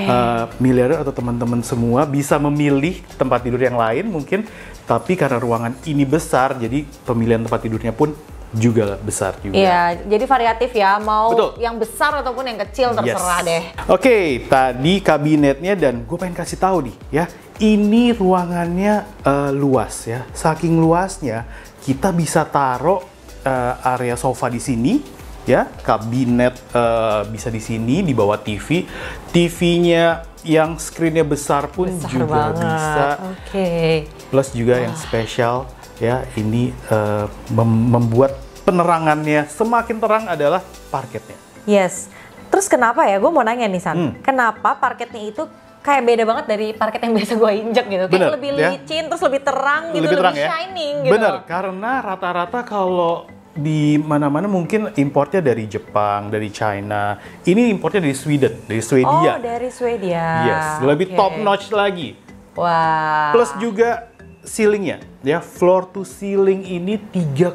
[SPEAKER 2] miliarder atau teman-teman semua bisa memilih tempat tidur yang lain mungkin. Tapi karena ruangan ini besar, jadi pemilihan tempat tidurnya pun juga besar juga.
[SPEAKER 1] Iya, jadi variatif ya. Mau
[SPEAKER 2] Betul.
[SPEAKER 1] yang besar ataupun yang kecil terserah
[SPEAKER 2] Yes.
[SPEAKER 1] deh.
[SPEAKER 2] Oke, tadi kabinetnya dan gue pengen kasih tahu nih ya, ini ruangannya luas ya. Saking luasnya kita bisa taruh area sofa di sini ya, kabinet bisa di sini di bawah TV. TV-nya yang screen-nya besar pun
[SPEAKER 1] Besar
[SPEAKER 2] juga
[SPEAKER 1] banget.
[SPEAKER 2] bisa.
[SPEAKER 1] Oke.
[SPEAKER 2] Plus juga yang spesial ya, ini membuat penerangannya semakin terang adalah parketnya.
[SPEAKER 1] Yes. Terus kenapa ya? Gue mau nanya nih San.
[SPEAKER 2] Hmm.
[SPEAKER 1] Kenapa parketnya itu kayak beda banget dari parket yang biasa gue injek gitu? Kayak
[SPEAKER 2] Bener,
[SPEAKER 1] lebih
[SPEAKER 2] ya.
[SPEAKER 1] licin, terus lebih terang gitu,
[SPEAKER 2] Lebih terang ya?
[SPEAKER 1] shining gitu.
[SPEAKER 2] Bener, karena rata-rata kalau di mana-mana mungkin importnya dari Jepang, dari China. Ini importnya dari Sweden, dari
[SPEAKER 1] Oh,
[SPEAKER 2] Swedia.
[SPEAKER 1] dari Swedia.
[SPEAKER 2] Yes, lebih
[SPEAKER 1] Oke.
[SPEAKER 2] top notch lagi.
[SPEAKER 1] Wah.
[SPEAKER 2] Plus juga ceilingnya, ya floor to ceiling ini 3,3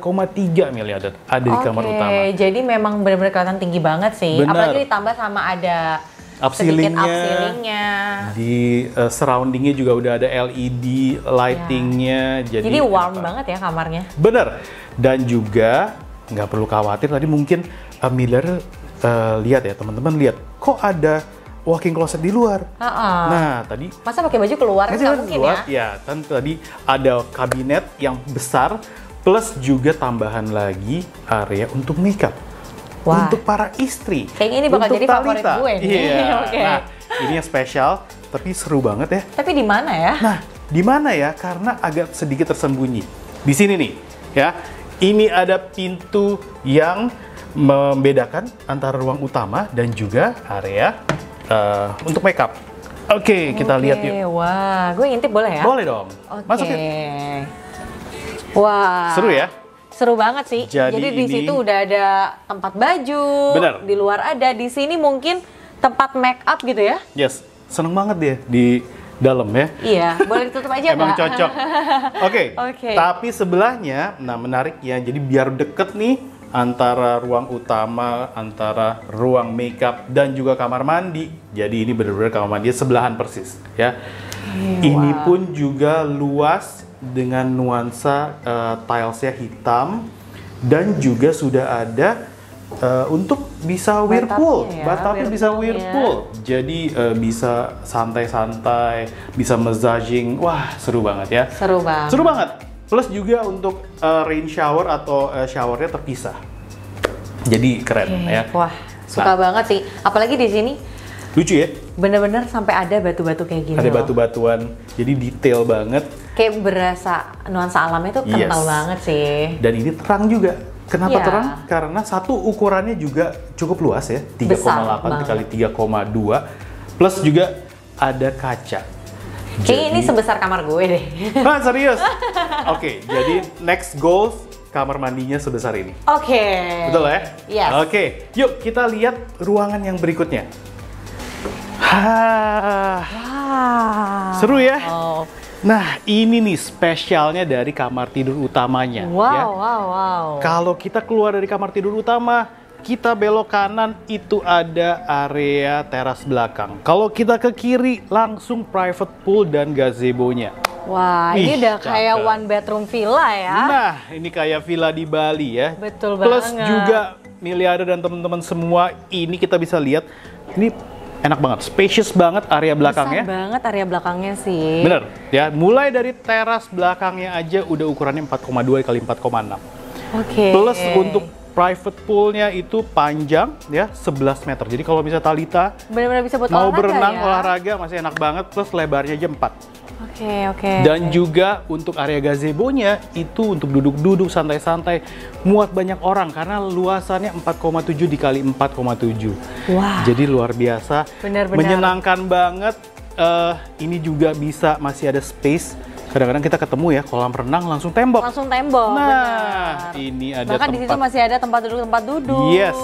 [SPEAKER 2] miliar ada di kamar
[SPEAKER 1] Oke,
[SPEAKER 2] utama.
[SPEAKER 1] jadi memang benar-benar kelihatan tinggi banget sih.
[SPEAKER 2] Bener.
[SPEAKER 1] Apalagi ditambah sama ada
[SPEAKER 2] Up
[SPEAKER 1] sedikit up
[SPEAKER 2] ceilingnya.
[SPEAKER 1] ceilingnya.
[SPEAKER 2] Di surroundingnya juga udah ada LED lightingnya,
[SPEAKER 1] Jadi
[SPEAKER 2] enak
[SPEAKER 1] warm banget ya kamarnya.
[SPEAKER 2] Bener. Dan juga nggak perlu khawatir tadi mungkin Miller lihat ya teman-teman lihat kok ada walk-in closet di luar.
[SPEAKER 1] Heeh.
[SPEAKER 2] Nah tadi
[SPEAKER 1] Masa pakai baju keluar kan
[SPEAKER 2] Masih
[SPEAKER 1] nggak
[SPEAKER 2] kan
[SPEAKER 1] mungkin
[SPEAKER 2] keluar,
[SPEAKER 1] ya?
[SPEAKER 2] ya kan tadi ada kabinet yang besar plus juga tambahan lagi area untuk makeup.
[SPEAKER 1] Wah.
[SPEAKER 2] Untuk para istri.
[SPEAKER 1] Kayaknya ini bakal
[SPEAKER 2] untuk
[SPEAKER 1] jadi favorit
[SPEAKER 2] Thalita.
[SPEAKER 1] gue nih.
[SPEAKER 2] Iya.
[SPEAKER 1] Oke.
[SPEAKER 2] Nah, ini yang spesial tapi seru banget ya.
[SPEAKER 1] Tapi di mana ya?
[SPEAKER 2] Nah, di mana ya? Karena agak sedikit tersembunyi. Di sini nih, ya. Ini ada pintu yang membedakan antara ruang utama dan juga area untuk makeup. Oke, kita lihat yuk.
[SPEAKER 1] Wah, gue ngintip boleh ya?
[SPEAKER 2] Boleh dong.
[SPEAKER 1] Oke.
[SPEAKER 2] Masuk yuk.
[SPEAKER 1] Wah.
[SPEAKER 2] Seru ya?
[SPEAKER 1] Seru banget sih.
[SPEAKER 2] Jadi
[SPEAKER 1] di
[SPEAKER 2] ini-
[SPEAKER 1] situ udah ada tempat baju.
[SPEAKER 2] Bener.
[SPEAKER 1] Di luar ada. Di sini mungkin tempat make up gitu ya?
[SPEAKER 2] Yes, seneng banget dia di dalam ya.
[SPEAKER 1] Iya. Boleh ditutup aja
[SPEAKER 2] Emang
[SPEAKER 1] nggak?
[SPEAKER 2] cocok. Oke.
[SPEAKER 1] Oke.
[SPEAKER 2] Tapi sebelahnya, nah menariknya, jadi biar deket nih antara ruang utama, antara ruang makeup dan juga kamar mandi. Jadi ini benar-benar kamar mandi sebelahan persis, ya. Ini pun juga luas dengan nuansa tilesnya hitam dan juga sudah ada untuk bisa whirlpool,
[SPEAKER 1] Bathtubnya ya,
[SPEAKER 2] bathtubnya bisa
[SPEAKER 1] whirlpoolnya.
[SPEAKER 2] whirlpool. Jadi bisa santai-santai, bisa massaging. Wah, seru banget ya.
[SPEAKER 1] Seru banget.
[SPEAKER 2] Seru banget. Plus juga untuk rain shower atau showernya terpisah. Jadi keren
[SPEAKER 1] Oke.
[SPEAKER 2] ya.
[SPEAKER 1] Wah, suka banget sih. Apalagi di sini
[SPEAKER 2] Lucu ya.
[SPEAKER 1] bener-bener sampai ada batu-batu kayak gini
[SPEAKER 2] Ada
[SPEAKER 1] loh.
[SPEAKER 2] batu-batuan. Jadi detail banget.
[SPEAKER 1] Kayak berasa nuansa alamnya tuh kental
[SPEAKER 2] Yes.
[SPEAKER 1] banget sih.
[SPEAKER 2] Dan ini terang juga. Kenapa
[SPEAKER 1] Iya.
[SPEAKER 2] terang? Karena satu ukurannya juga cukup luas ya. 3,8
[SPEAKER 1] banget.
[SPEAKER 2] dikali 3,2. Plus juga ada kaca.
[SPEAKER 1] Kayaknya ini sebesar kamar gue deh.
[SPEAKER 2] Ah, serius? Oke, jadi next goal kamar mandinya sebesar ini.
[SPEAKER 1] Oke.
[SPEAKER 2] Betul ya?
[SPEAKER 1] Yes.
[SPEAKER 2] Oke, yuk kita lihat ruangan yang berikutnya. Hah,
[SPEAKER 1] Wah.
[SPEAKER 2] seru ya?
[SPEAKER 1] Oh.
[SPEAKER 2] Nah, ini nih spesialnya dari kamar tidur utamanya.
[SPEAKER 1] Wow,
[SPEAKER 2] ya.
[SPEAKER 1] wow.
[SPEAKER 2] Kalau kita keluar dari kamar tidur utama, kita belok kanan itu ada area teras belakang. Kalau kita ke kiri langsung private pool dan gazebo-nya.
[SPEAKER 1] Wah, ini
[SPEAKER 2] Ih,
[SPEAKER 1] udah kayak
[SPEAKER 2] cakep.
[SPEAKER 1] one bedroom villa ya.
[SPEAKER 2] Nah, ini kayak villa di Bali ya.
[SPEAKER 1] Betul
[SPEAKER 2] Plus
[SPEAKER 1] banget.
[SPEAKER 2] juga Miliarder dan teman-teman semua, ini kita bisa lihat ini enak banget, spacious banget area belakangnya.
[SPEAKER 1] Besar banget area belakangnya sih.
[SPEAKER 2] Bener, ya. Mulai dari teras belakangnya aja udah ukurannya 4,2 kali 4,6.
[SPEAKER 1] Oke.
[SPEAKER 2] Plus untuk private poolnya itu panjang ya 11 meter. Jadi kalau misalnya Talita
[SPEAKER 1] Benar-benar bisa buat
[SPEAKER 2] mau
[SPEAKER 1] olahraga
[SPEAKER 2] berenang
[SPEAKER 1] ya?
[SPEAKER 2] olahraga masih enak banget. Plus lebarnya aja 4.
[SPEAKER 1] Oke.
[SPEAKER 2] Dan juga untuk area gazebo-nya itu untuk duduk-duduk santai-santai muat banyak orang karena luasannya 4,7 dikali 4,7.
[SPEAKER 1] Wah.
[SPEAKER 2] Jadi luar biasa.
[SPEAKER 1] Benar-benar.
[SPEAKER 2] Menyenangkan banget. Ini juga bisa masih ada space. Kadang-kadang kita ketemu ya kolam renang langsung tembok.
[SPEAKER 1] Langsung tembok.
[SPEAKER 2] Nah,
[SPEAKER 1] benar.
[SPEAKER 2] ini ada
[SPEAKER 1] Bahkan di situ
[SPEAKER 2] tempat.
[SPEAKER 1] masih ada tempat duduk.
[SPEAKER 2] Yes,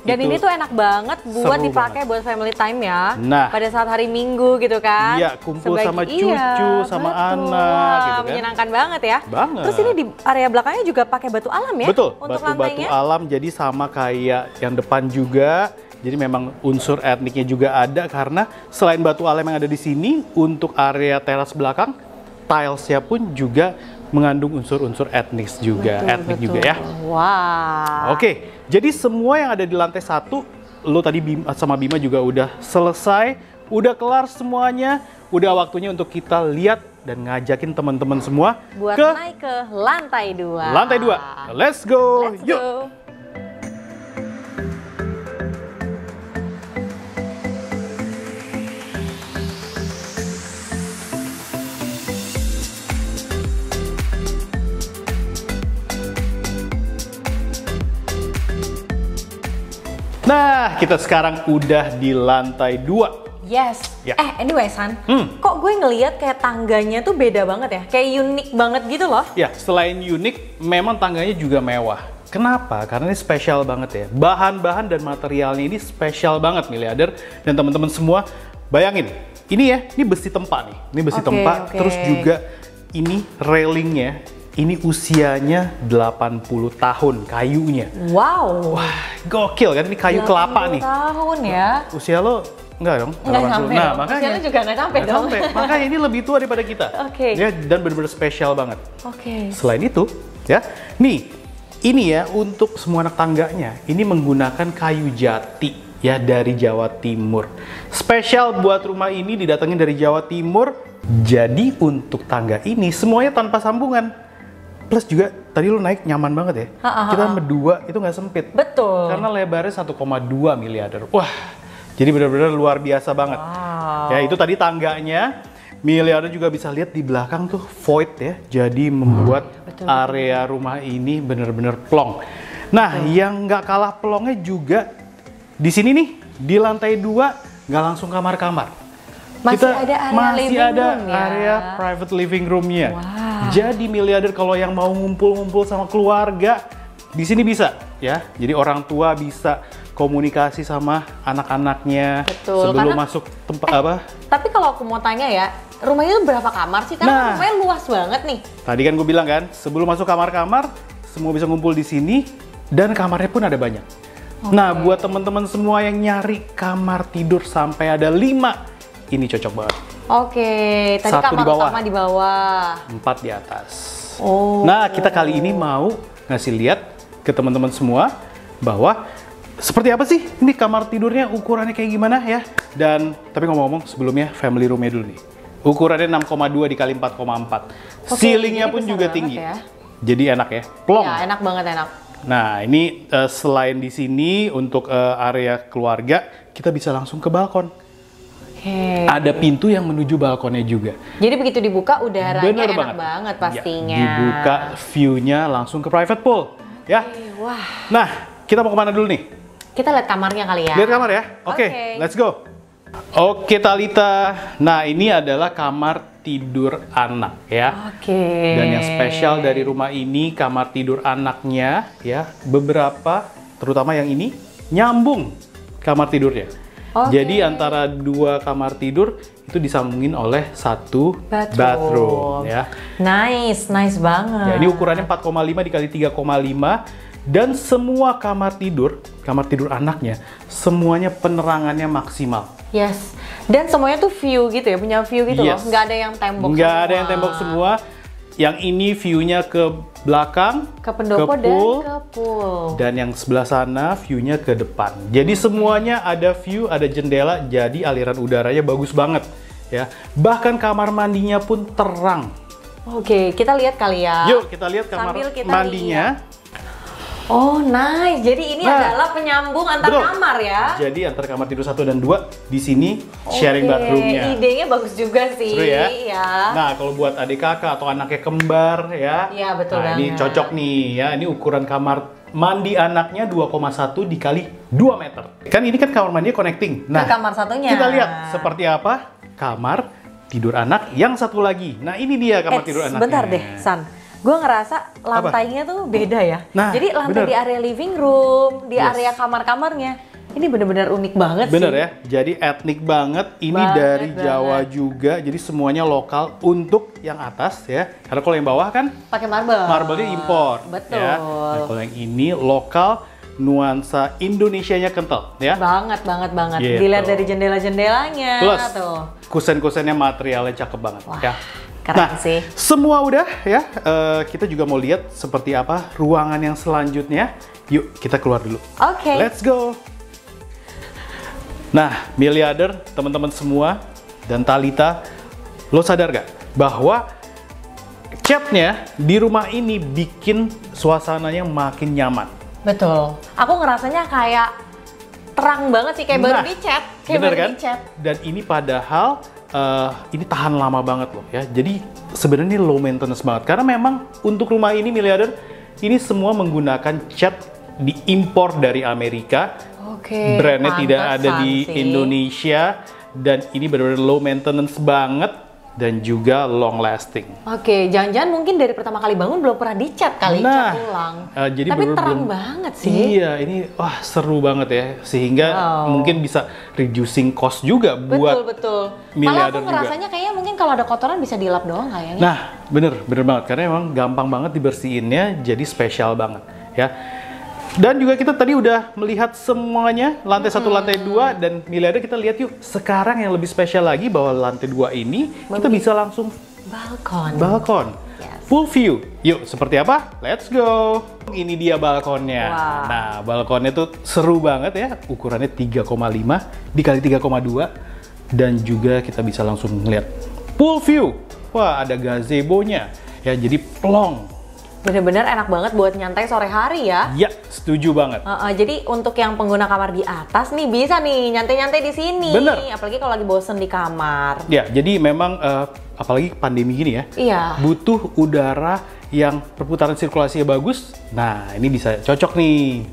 [SPEAKER 1] Dan
[SPEAKER 2] itu
[SPEAKER 1] ini tuh enak banget buat
[SPEAKER 2] seru
[SPEAKER 1] dipakai buat family time ya.
[SPEAKER 2] Nah.
[SPEAKER 1] Pada saat hari Minggu gitu kan.
[SPEAKER 2] Iya, kumpul sama cucu, sama anak,
[SPEAKER 1] Wah,
[SPEAKER 2] gitu kan.
[SPEAKER 1] menyenangkan banget ya.
[SPEAKER 2] Banget.
[SPEAKER 1] Terus ini di area belakangnya juga pakai batu alam ya?
[SPEAKER 2] Betul,
[SPEAKER 1] Untuk
[SPEAKER 2] batu-batu
[SPEAKER 1] lantainya.
[SPEAKER 2] alam jadi sama kayak yang depan juga. Jadi memang unsur etniknya juga ada karena selain batu alam yang ada di sini, untuk area teras belakang, tilesnya pun juga mengandung unsur-unsur etnis juga, etnik juga ya.
[SPEAKER 1] Wah.
[SPEAKER 2] Oke, jadi semua yang ada di lantai 1, lo tadi sama Bima juga udah selesai, udah kelar semuanya, udah waktunya untuk kita lihat dan ngajakin teman-teman semua
[SPEAKER 1] Buat
[SPEAKER 2] ke
[SPEAKER 1] naik ke lantai 2.
[SPEAKER 2] lantai 2. Let's go.
[SPEAKER 1] Let's
[SPEAKER 2] Yuk.
[SPEAKER 1] go.
[SPEAKER 2] Nah, kita sekarang udah di lantai 2.
[SPEAKER 1] Yes.
[SPEAKER 2] Ya.
[SPEAKER 1] Anyway San,
[SPEAKER 2] Hmm.
[SPEAKER 1] kok gue ngelihat kayak tangganya tuh beda banget ya? Kayak unik banget gitu loh.
[SPEAKER 2] Ya, selain unik, memang tangganya juga mewah. Kenapa? Karena ini spesial banget ya. Bahan-bahan dan materialnya ini spesial banget, Miliarder dan teman-teman semua. Bayangin, ini ya, ini besi tempa nih. Ini besi
[SPEAKER 1] Oke,
[SPEAKER 2] tempa,
[SPEAKER 1] oke.
[SPEAKER 2] terus juga ini railingnya. Ini usianya 80 tahun kayunya.
[SPEAKER 1] Wow.
[SPEAKER 2] Wah, gokil kan? Ini kayu kelapa
[SPEAKER 1] 80
[SPEAKER 2] nih.
[SPEAKER 1] tahun ya.
[SPEAKER 2] Usia lo enggak dong?
[SPEAKER 1] Nggak
[SPEAKER 2] 80.
[SPEAKER 1] sampai
[SPEAKER 2] Nah,
[SPEAKER 1] dong.
[SPEAKER 2] makanya.
[SPEAKER 1] Usianya juga nggak sampai
[SPEAKER 2] Nggak
[SPEAKER 1] dong.
[SPEAKER 2] sampai. Makanya ini lebih tua daripada kita.
[SPEAKER 1] Oke.
[SPEAKER 2] Ya, dan benar-benar spesial banget.
[SPEAKER 1] Oke.
[SPEAKER 2] Selain itu, ya, nih, ini ya untuk semua anak tangganya, ini menggunakan kayu jati ya dari Jawa Timur. Spesial buat rumah ini didatengin dari Jawa Timur. Jadi untuk tangga ini semuanya tanpa sambungan. Plus juga tadi lu naik nyaman banget ya. Kita berdua itu nggak sempit.
[SPEAKER 1] Betul.
[SPEAKER 2] Karena lebarnya 1,2 miliarder. Wah, jadi benar-benar luar biasa banget.
[SPEAKER 1] Wow.
[SPEAKER 2] Ya itu tadi tangganya. Miliarder juga bisa lihat di belakang tuh void ya. Jadi membuat area rumah ini benar-benar plong. Nah, yang nggak kalah plongnya juga di sini nih di lantai 2 nggak langsung kamar-kamar.
[SPEAKER 1] Masih ada area
[SPEAKER 2] masih
[SPEAKER 1] living
[SPEAKER 2] ada
[SPEAKER 1] room ya.
[SPEAKER 2] area private living room-nya.
[SPEAKER 1] Wah.
[SPEAKER 2] Jadi Miliarder kalau yang mau ngumpul-ngumpul sama keluarga di sini bisa ya. Jadi orang tua bisa komunikasi sama anak-anaknya
[SPEAKER 1] Betul,
[SPEAKER 2] sebelum
[SPEAKER 1] karena-
[SPEAKER 2] masuk tempat apa?
[SPEAKER 1] Tapi kalau aku mau tanya ya, rumahnya itu berapa kamar sih? Karena
[SPEAKER 2] Nah.
[SPEAKER 1] rumahnya luas banget nih.
[SPEAKER 2] Tadi kan gue bilang kan, sebelum masuk kamar-kamar semua bisa ngumpul di sini dan kamarnya pun ada banyak. Nah, buat teman-teman semua yang nyari kamar tidur sampai ada 5, ini cocok banget.
[SPEAKER 1] Oke, tadi
[SPEAKER 2] 1
[SPEAKER 1] kamar
[SPEAKER 2] di bawah.
[SPEAKER 1] utama di bawah.
[SPEAKER 2] 4 di atas.
[SPEAKER 1] Oh.
[SPEAKER 2] Nah, kita kali ini mau ngasih lihat ke teman-teman semua bahwa seperti apa sih ini kamar tidurnya, ukurannya kayak gimana ya. Dan tapi ngomong-ngomong sebelumnya family room-nya dulu nih. Ukurannya 6,2 dikali 4,4.
[SPEAKER 1] Oke,
[SPEAKER 2] Ceilingnya
[SPEAKER 1] jadi
[SPEAKER 2] pun
[SPEAKER 1] besar
[SPEAKER 2] juga
[SPEAKER 1] banget
[SPEAKER 2] tinggi.
[SPEAKER 1] ya.
[SPEAKER 2] Jadi enak ya, plong.
[SPEAKER 1] Ya, enak banget, enak.
[SPEAKER 2] Nah, ini selain di sini untuk area keluarga, kita bisa langsung ke balkon.
[SPEAKER 1] Oke.
[SPEAKER 2] Ada pintu yang menuju balkonnya juga.
[SPEAKER 1] Jadi begitu dibuka udaranya
[SPEAKER 2] Bener
[SPEAKER 1] enak banget
[SPEAKER 2] Ya,
[SPEAKER 1] pastinya.
[SPEAKER 2] dibuka view-nya langsung ke private pool, ya.
[SPEAKER 1] Wah,
[SPEAKER 2] Nah, kita mau kemana dulu nih?
[SPEAKER 1] kita lihat kamarnya kali ya.
[SPEAKER 2] Lihat kamar ya? Oke,
[SPEAKER 1] Oke.
[SPEAKER 2] let's go. Oke, Talita. Nah, ini adalah kamar tidur anak ya.
[SPEAKER 1] Oke.
[SPEAKER 2] Dan yang spesial dari rumah ini, kamar tidur anaknya ya, beberapa, terutama yang ini, nyambung kamar tidurnya.
[SPEAKER 1] Oke.
[SPEAKER 2] Jadi antara 2 kamar tidur itu disambungin oleh 1 bathroom ya.
[SPEAKER 1] Nice banget.
[SPEAKER 2] Ya, ini ukurannya 4,5 dikali 3,5 dan semua kamar tidur anaknya semuanya penerangannya maksimal.
[SPEAKER 1] Yes. Dan semuanya tuh view gitu ya, punya view gitu loh.
[SPEAKER 2] Yes.
[SPEAKER 1] Nggak ada yang tembok
[SPEAKER 2] Nggak ada yang tembok semua. Yang ini view-nya ke belakang,
[SPEAKER 1] Ke pendopo dan ke pool.
[SPEAKER 2] dan yang sebelah sana view-nya ke depan. Jadi semuanya ada view, ada jendela, jadi aliran udaranya bagus banget ya. Bahkan kamar mandinya pun terang.
[SPEAKER 1] Oke, kita lihat kali ya.
[SPEAKER 2] Yuk kita lihat kamar
[SPEAKER 1] Sambil kita
[SPEAKER 2] mandinya.
[SPEAKER 1] Oh nice, jadi ini
[SPEAKER 2] Nah,
[SPEAKER 1] adalah penyambung antar
[SPEAKER 2] betul.
[SPEAKER 1] kamar ya.
[SPEAKER 2] Jadi antara kamar tidur 1 dan 2 di sini sharing
[SPEAKER 1] Oke,
[SPEAKER 2] bathroomnya.
[SPEAKER 1] idenya bagus juga sih.
[SPEAKER 2] Seru ya?
[SPEAKER 1] Iya.
[SPEAKER 2] Nah, kalau buat adik kakak atau anaknya kembar ya.
[SPEAKER 1] Iya, betul
[SPEAKER 2] nah, ini
[SPEAKER 1] banget.
[SPEAKER 2] cocok nih ya. Ini ukuran kamar mandi anaknya 2,1 dikali 2 meter. Kan ini kan kamar mandinya connecting. Nah,
[SPEAKER 1] Ke kamar satunya.
[SPEAKER 2] kita lihat seperti apa kamar tidur anak yang satu lagi. Nah, ini dia kamar tidur anaknya.
[SPEAKER 1] Bentar deh, San. Gue ngerasa lantainya tuh beda ya.
[SPEAKER 2] Nah,
[SPEAKER 1] jadi lantai
[SPEAKER 2] bener.
[SPEAKER 1] di area living room, di
[SPEAKER 2] Yes.
[SPEAKER 1] area kamar-kamarnya. Ini bener-bener unik banget
[SPEAKER 2] Bener
[SPEAKER 1] sih.
[SPEAKER 2] ya, jadi etnik banget. Ini
[SPEAKER 1] Banget,
[SPEAKER 2] dari Jawa
[SPEAKER 1] banget.
[SPEAKER 2] juga, jadi semuanya lokal untuk yang atas ya. Karena kalau yang bawah kan
[SPEAKER 1] Pakai marble.
[SPEAKER 2] marble-nya impor.
[SPEAKER 1] Betul.
[SPEAKER 2] Ya. Nah, kalau yang ini lokal, nuansa Indonesianya kental ya.
[SPEAKER 1] Banget.
[SPEAKER 2] Gitu.
[SPEAKER 1] Dilihat dari jendela-jendelanya
[SPEAKER 2] Plus
[SPEAKER 1] tuh.
[SPEAKER 2] kusen-kusennya materialnya cakep banget
[SPEAKER 1] Wah,
[SPEAKER 2] ya.
[SPEAKER 1] keren
[SPEAKER 2] Nah,
[SPEAKER 1] sih.
[SPEAKER 2] semua udah ya. Kita juga mau lihat seperti apa ruangan yang selanjutnya. Yuk kita keluar dulu.
[SPEAKER 1] Oke.
[SPEAKER 2] Let's go. Nah, miliarder, teman-teman semua, dan Talitha, lo sadar gak bahwa catnya di rumah ini bikin suasananya makin nyaman?
[SPEAKER 1] Betul. Aku ngerasanya kayak terang banget sih, kayak baru
[SPEAKER 2] Nah,
[SPEAKER 1] dicat. Kayak
[SPEAKER 2] bener
[SPEAKER 1] baru
[SPEAKER 2] kan?
[SPEAKER 1] dicat.
[SPEAKER 2] Dan ini padahal ini tahan lama banget loh ya. Jadi sebenarnya ini low maintenance banget. Karena memang untuk rumah ini miliarder, ini semua menggunakan cat diimpor dari Amerika.
[SPEAKER 1] Oke.
[SPEAKER 2] Brandnya tidak ada
[SPEAKER 1] pantesan
[SPEAKER 2] di
[SPEAKER 1] sih.
[SPEAKER 2] Indonesia. Dan ini benar-benar low maintenance banget. Dan juga long lasting.
[SPEAKER 1] Oke, jangan-jangan mungkin dari pertama kali bangun belum pernah dicat kali,
[SPEAKER 2] Nah,
[SPEAKER 1] cat ulang.
[SPEAKER 2] jadi
[SPEAKER 1] Tapi
[SPEAKER 2] bener-bener
[SPEAKER 1] terang
[SPEAKER 2] belum-
[SPEAKER 1] banget sih.
[SPEAKER 2] Iya, ini wah seru banget ya. Sehingga
[SPEAKER 1] Wow.
[SPEAKER 2] mungkin bisa reducing cost juga buat
[SPEAKER 1] Betul. Malah
[SPEAKER 2] miliarder
[SPEAKER 1] aku
[SPEAKER 2] juga.
[SPEAKER 1] ngerasanya kayaknya mungkin kalau ada kotoran bisa dilap doang kayaknya.
[SPEAKER 2] Nah, bener banget. Karena emang gampang banget dibersihinnya, jadi spesial banget ya. Dan juga kita tadi udah melihat semuanya, lantai 1, lantai 2, dan miliarder kita lihat yuk. Sekarang yang lebih spesial lagi bahwa lantai 2 ini kita bisa langsung balkon.
[SPEAKER 1] Yes.
[SPEAKER 2] Full view. Yuk, seperti apa? Let's go. Ini dia balkonnya.
[SPEAKER 1] Wow.
[SPEAKER 2] Nah, balkonnya tuh seru banget ya. Ukurannya 3,5 dikali 3,2 dan juga kita bisa langsung ngeliat full view. Wah, ada gazebo-nya. Ya, jadi plong.
[SPEAKER 1] Bener-bener enak banget buat nyantai sore hari ya.
[SPEAKER 2] Ya, setuju banget.
[SPEAKER 1] Jadi untuk yang pengguna kamar di atas nih bisa nih nyantai-nyantai di sini.
[SPEAKER 2] Bener.
[SPEAKER 1] Apalagi kalau lagi bosen di kamar.
[SPEAKER 2] Ya, jadi memang apalagi pandemi gini ya.
[SPEAKER 1] Iya.
[SPEAKER 2] Butuh udara yang perputaran sirkulasinya bagus. Nah, ini bisa cocok nih.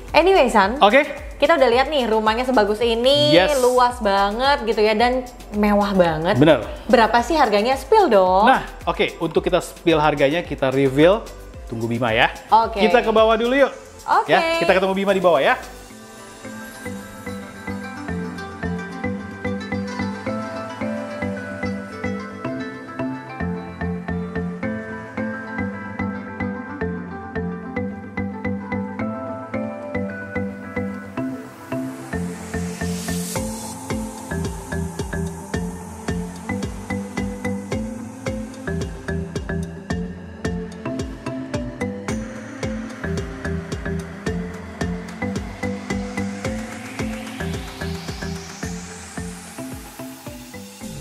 [SPEAKER 1] Anyway, San.
[SPEAKER 2] Oke.
[SPEAKER 1] Kita udah lihat nih rumahnya sebagus ini,
[SPEAKER 2] Yes.
[SPEAKER 1] luas banget gitu ya dan mewah banget.
[SPEAKER 2] Bener.
[SPEAKER 1] Berapa sih harganya? Spill dong.
[SPEAKER 2] Nah, oke. Untuk kita spill harganya, kita reveal. Tunggu Bima ya.
[SPEAKER 1] Oke.
[SPEAKER 2] Kita ke bawah dulu yuk.
[SPEAKER 1] Oke.
[SPEAKER 2] Ya, kita ketemu Bima di bawah ya.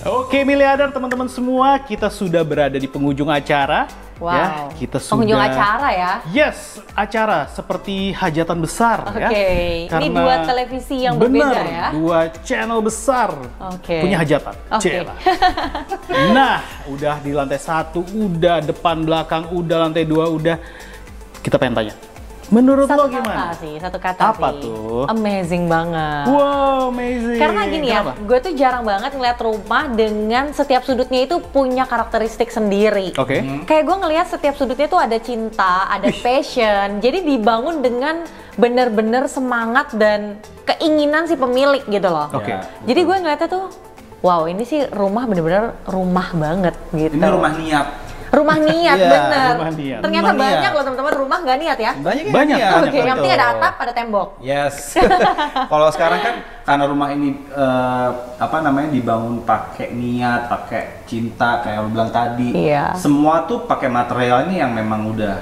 [SPEAKER 2] Oke miliarder teman-teman semua, kita sudah berada di penghujung acara.
[SPEAKER 1] Wow.
[SPEAKER 2] Ya, kita sudah.
[SPEAKER 1] Penghujung acara ya.
[SPEAKER 2] Yes, acara seperti hajatan besar ya.
[SPEAKER 1] Oke, ini dua televisi yang
[SPEAKER 2] bener,
[SPEAKER 1] berbeda ya.
[SPEAKER 2] Dua channel besar
[SPEAKER 1] Oke.
[SPEAKER 2] punya hajatan.
[SPEAKER 1] Oke.
[SPEAKER 2] Cielah. Nah, udah di lantai 1, udah depan belakang, udah lantai 2, udah. Kita pengen tanya, Menurut
[SPEAKER 1] Satu
[SPEAKER 2] lo gimana?
[SPEAKER 1] kata sih, satu kata
[SPEAKER 2] Apa
[SPEAKER 1] sih.
[SPEAKER 2] tuh?
[SPEAKER 1] Amazing banget.
[SPEAKER 2] Wow, amazing.
[SPEAKER 1] Karena gini ya,
[SPEAKER 2] Kenapa?
[SPEAKER 1] gue tuh jarang banget ngeliat rumah dengan setiap sudutnya itu punya karakteristik sendiri.
[SPEAKER 2] Oke.
[SPEAKER 1] Kayak gue ngeliat setiap sudutnya tuh ada cinta, ada passion. Jadi dibangun dengan bener-bener semangat dan keinginan si pemilik gitu loh.
[SPEAKER 2] Oke.
[SPEAKER 1] Jadi gue ngeliatnya tuh, wow ini sih rumah bener-bener rumah banget gitu.
[SPEAKER 4] Ini rumah niat.
[SPEAKER 1] Rumah niat,
[SPEAKER 4] Iya,
[SPEAKER 1] bener.
[SPEAKER 2] rumah niat.
[SPEAKER 1] Ternyata
[SPEAKER 4] Rumah
[SPEAKER 1] banyak
[SPEAKER 4] niat.
[SPEAKER 1] loh teman-teman, rumah nggak niat ya?
[SPEAKER 4] Banyak yang
[SPEAKER 2] Banyak,
[SPEAKER 4] niat.
[SPEAKER 2] banyak.
[SPEAKER 1] Oke, yang penting ada atap, ada tembok.
[SPEAKER 4] Yes. Kalau sekarang kan karena rumah ini dibangun pakai niat, pakai cinta kayak lo bilang tadi.
[SPEAKER 1] Iya.
[SPEAKER 4] Semua tuh pakai materialnya yang memang udah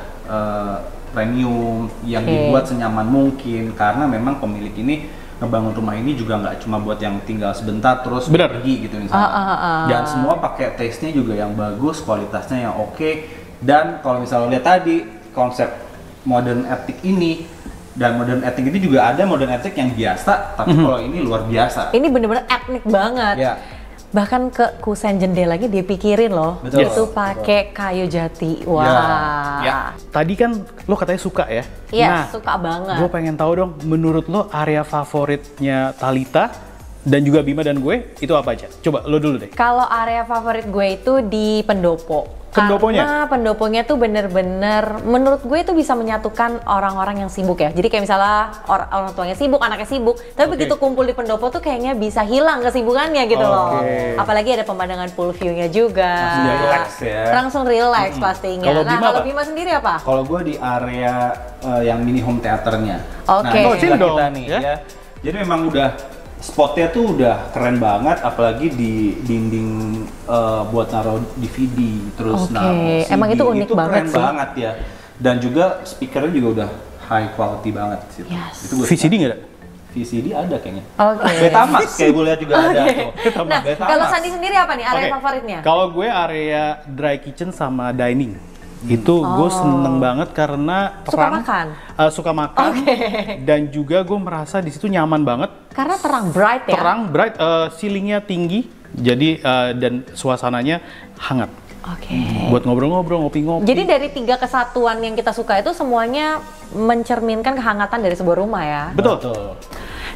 [SPEAKER 4] premium, yang
[SPEAKER 1] Oke.
[SPEAKER 4] dibuat senyaman mungkin karena memang pemilik ini ngebangun rumah ini juga nggak cuma buat yang tinggal sebentar terus
[SPEAKER 2] Bener.
[SPEAKER 4] pergi gitu misalnya. Dan semua pakai taste-nya juga yang bagus, kualitasnya yang oke. Dan kalau misalnya lo lihat tadi konsep modern ethic ini dan modern ethic itu juga ada modern ethic yang biasa, tapi kalau ini luar biasa.
[SPEAKER 1] Ini bener-bener etnik banget.
[SPEAKER 4] Ya.
[SPEAKER 1] Bahkan ke kusen jendelanya dia pikirin loh.
[SPEAKER 4] Betul.
[SPEAKER 1] Itu pakai kayu jati. Wah.
[SPEAKER 4] Ya.
[SPEAKER 2] Tadi kan lo katanya suka ya?
[SPEAKER 1] Iya, suka banget.
[SPEAKER 2] Gue pengen tahu dong, menurut lo area favoritnya Thalita dan juga Bima dan gue itu apa aja? Coba lo dulu deh.
[SPEAKER 1] Kalau area favorit gue itu di pendopo.
[SPEAKER 2] Pendoponya?
[SPEAKER 1] Karena pendoponya tuh bener-bener, menurut gue itu bisa menyatukan orang-orang yang sibuk ya. Jadi kayak misalnya orang tuanya sibuk, anaknya sibuk, tapi
[SPEAKER 2] Oke.
[SPEAKER 1] begitu kumpul di pendopo tuh kayaknya bisa hilang kesibukannya gitu loh.
[SPEAKER 2] Oke.
[SPEAKER 1] Apalagi ada pemandangan pool view-nya juga.
[SPEAKER 4] Langsung relax ya.
[SPEAKER 1] Langsung relax pastinya.
[SPEAKER 2] Kalau
[SPEAKER 1] Nah
[SPEAKER 2] Bima
[SPEAKER 1] kalau
[SPEAKER 2] apa?
[SPEAKER 1] Bima sendiri apa?
[SPEAKER 4] Kalau gue di area yang mini home theaternya.
[SPEAKER 1] Oke.
[SPEAKER 4] Nah,
[SPEAKER 1] Oh,
[SPEAKER 4] di sebelah
[SPEAKER 2] sini dong,
[SPEAKER 4] kita nih
[SPEAKER 2] ya.
[SPEAKER 4] ya. Jadi memang udah spotnya tuh udah keren banget, apalagi di dinding buat naruh DVD terus
[SPEAKER 1] Oke,
[SPEAKER 4] naruh CD.
[SPEAKER 1] emang itu unik banget
[SPEAKER 4] keren
[SPEAKER 1] sih.
[SPEAKER 4] banget ya. Dan juga speakernya juga udah high quality banget sih.
[SPEAKER 1] Yes.
[SPEAKER 4] Itu gua
[SPEAKER 2] VCD
[SPEAKER 4] suka.
[SPEAKER 2] nggak ada?
[SPEAKER 4] VCD ada kayaknya.
[SPEAKER 1] Oke.
[SPEAKER 4] Betamax kayak gue lihat juga ada tuh.
[SPEAKER 1] Nah,
[SPEAKER 4] Betamax.
[SPEAKER 1] kalau Sandi sendiri apa nih area
[SPEAKER 2] Oke.
[SPEAKER 1] favoritnya?
[SPEAKER 2] Kalau gue area dry kitchen sama dining. Itu gue seneng banget karena
[SPEAKER 1] Suka makan?
[SPEAKER 2] Suka makan. Dan juga gue merasa di situ nyaman banget.
[SPEAKER 1] Karena terang bright ya.
[SPEAKER 2] Terang, bright, ceilingnya tinggi. Jadi dan suasananya hangat.
[SPEAKER 1] Oke.
[SPEAKER 2] Buat ngobrol-ngobrol, ngopi-ngopi.
[SPEAKER 1] Jadi dari 3 kesatuan yang kita suka itu semuanya mencerminkan kehangatan dari sebuah rumah ya.
[SPEAKER 2] Betul.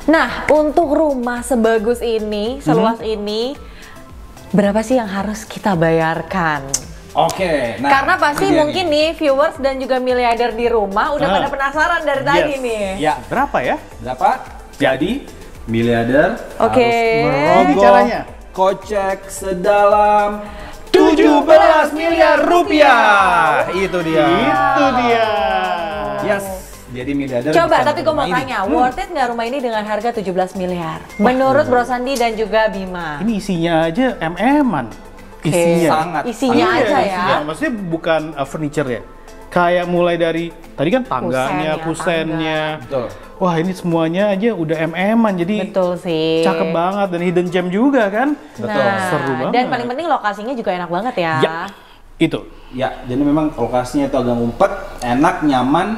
[SPEAKER 1] Nah, untuk rumah sebagus ini, seluas ini, berapa sih yang harus kita bayarkan?
[SPEAKER 4] Oke. Nah,
[SPEAKER 1] Karena pasti
[SPEAKER 4] ini dia
[SPEAKER 1] mungkin nih viewers dan juga miliarder di rumah udah
[SPEAKER 2] Ah.
[SPEAKER 1] pada penasaran dari tadi
[SPEAKER 2] Yes.
[SPEAKER 1] nih.
[SPEAKER 4] Ya,
[SPEAKER 2] Berapa ya?
[SPEAKER 4] berapa? Jadi miliarder
[SPEAKER 1] Oke.
[SPEAKER 4] harus
[SPEAKER 2] Ini
[SPEAKER 4] merogoh
[SPEAKER 2] caranya.
[SPEAKER 4] kocek sedalam 17 miliar rupiah. Itu dia.
[SPEAKER 2] Itu dia.
[SPEAKER 4] Yes. Jadi miliarder.
[SPEAKER 1] Coba,
[SPEAKER 4] bisa
[SPEAKER 1] tapi gue mau
[SPEAKER 4] rumah ini.
[SPEAKER 1] tanya, worth it nggak rumah ini dengan harga 17 miliar? Menurut Bro Sandi dan juga Bima.
[SPEAKER 2] Ini isinya aja MM-an. Isinya.
[SPEAKER 4] Sangat.
[SPEAKER 1] Isinya
[SPEAKER 2] Iya,
[SPEAKER 1] aja ya.
[SPEAKER 2] isinya. Maksudnya bukan furniture ya. Kayak mulai dari tadi kan tangganya,
[SPEAKER 1] Kusen ya,
[SPEAKER 2] kusennya.
[SPEAKER 4] Betul.
[SPEAKER 2] Wah, ini semuanya aja udah MM-an. Jadi
[SPEAKER 1] Betul sih.
[SPEAKER 2] cakep banget dan hidden gem juga kan.
[SPEAKER 1] Nah,
[SPEAKER 2] Seru banget.
[SPEAKER 1] dan paling penting lokasinya juga enak banget ya.
[SPEAKER 2] Ya, itu.
[SPEAKER 4] Ya, jadi memang lokasinya itu agak ngumpet, enak, nyaman,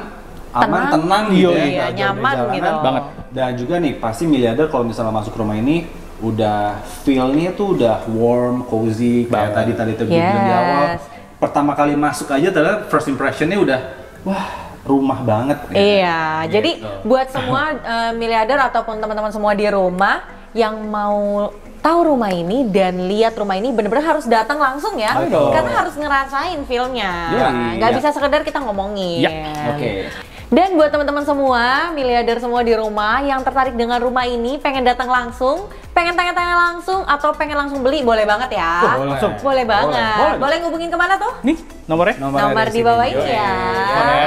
[SPEAKER 4] aman, tenang gitu
[SPEAKER 2] Iya,
[SPEAKER 4] ya.
[SPEAKER 1] iya,
[SPEAKER 4] nggak jauh dari
[SPEAKER 1] nyaman
[SPEAKER 4] jalanan.
[SPEAKER 1] gitu.
[SPEAKER 2] Banget.
[SPEAKER 4] Dan juga nih, pasti miliarder kalau misalnya masuk rumah ini udah feel-nya tuh udah warm, cozy, kayak
[SPEAKER 2] Banget.
[SPEAKER 4] tadi tuh bilang di awal.
[SPEAKER 1] Yes.
[SPEAKER 4] Pertama kali masuk aja adalah first impression-nya udah wah, rumah banget.
[SPEAKER 1] Iya, jadi
[SPEAKER 4] Gitu.
[SPEAKER 1] buat semua miliarder ataupun teman-teman semua di rumah yang mau tahu rumah ini dan lihat rumah ini bener-bener harus datang langsung ya,
[SPEAKER 4] Betul.
[SPEAKER 1] karena harus ngerasain feel-nya.
[SPEAKER 4] Iya,
[SPEAKER 1] Nggak
[SPEAKER 4] iya.
[SPEAKER 1] bisa sekedar kita ngomongin.
[SPEAKER 2] Ya,
[SPEAKER 4] Oke.
[SPEAKER 1] Dan buat teman-teman semua, miliarder semua di rumah yang tertarik dengan rumah ini, pengen datang langsung, pengen tanya-tanya langsung, atau pengen langsung beli, boleh banget ya.
[SPEAKER 4] Boleh.
[SPEAKER 2] Langsung.
[SPEAKER 1] Boleh banget.
[SPEAKER 2] Boleh.
[SPEAKER 1] Boleh ngubungin kemana tuh?
[SPEAKER 2] Nih, nomornya.
[SPEAKER 1] Nomor di bawah ini ya.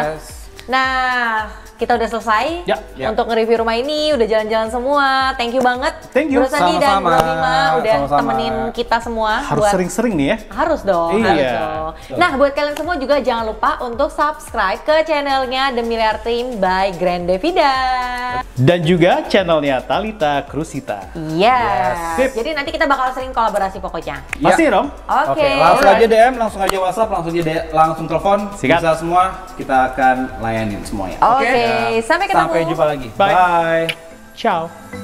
[SPEAKER 4] Yes.
[SPEAKER 1] Nah, kita udah selesai
[SPEAKER 2] Ya,
[SPEAKER 4] ya.
[SPEAKER 1] untuk nge-review rumah ini, udah jalan-jalan semua. Thank you banget.
[SPEAKER 2] Thank you.
[SPEAKER 1] Bro Sandi dan
[SPEAKER 4] Sama-sama.
[SPEAKER 1] Bro Bima udah
[SPEAKER 4] Sama-sama.
[SPEAKER 1] temenin kita semua.
[SPEAKER 2] Harus sering-sering nih ya.
[SPEAKER 1] Harus dong,
[SPEAKER 2] Iya.
[SPEAKER 1] harus dong. Nah, buat kalian semua juga jangan lupa untuk subscribe ke channelnya The Miliar Team by Grand Devida.
[SPEAKER 2] Dan juga channelnya Thalita Krusita.
[SPEAKER 1] Yes.
[SPEAKER 2] Sip.
[SPEAKER 1] Jadi nanti kita bakal sering kolaborasi pokoknya.
[SPEAKER 2] Pasti
[SPEAKER 4] Ya.
[SPEAKER 2] dong.
[SPEAKER 1] Oke.
[SPEAKER 4] Langsung
[SPEAKER 2] Alright.
[SPEAKER 4] aja DM, langsung aja WhatsApp, langsung telepon,
[SPEAKER 2] Sikat.
[SPEAKER 4] bisa semua, kita akan layanin semuanya.
[SPEAKER 1] Oke, sampai ketemu.
[SPEAKER 4] Sampai jumpa lagi.
[SPEAKER 2] Bye.
[SPEAKER 4] Bye.
[SPEAKER 2] Ciao.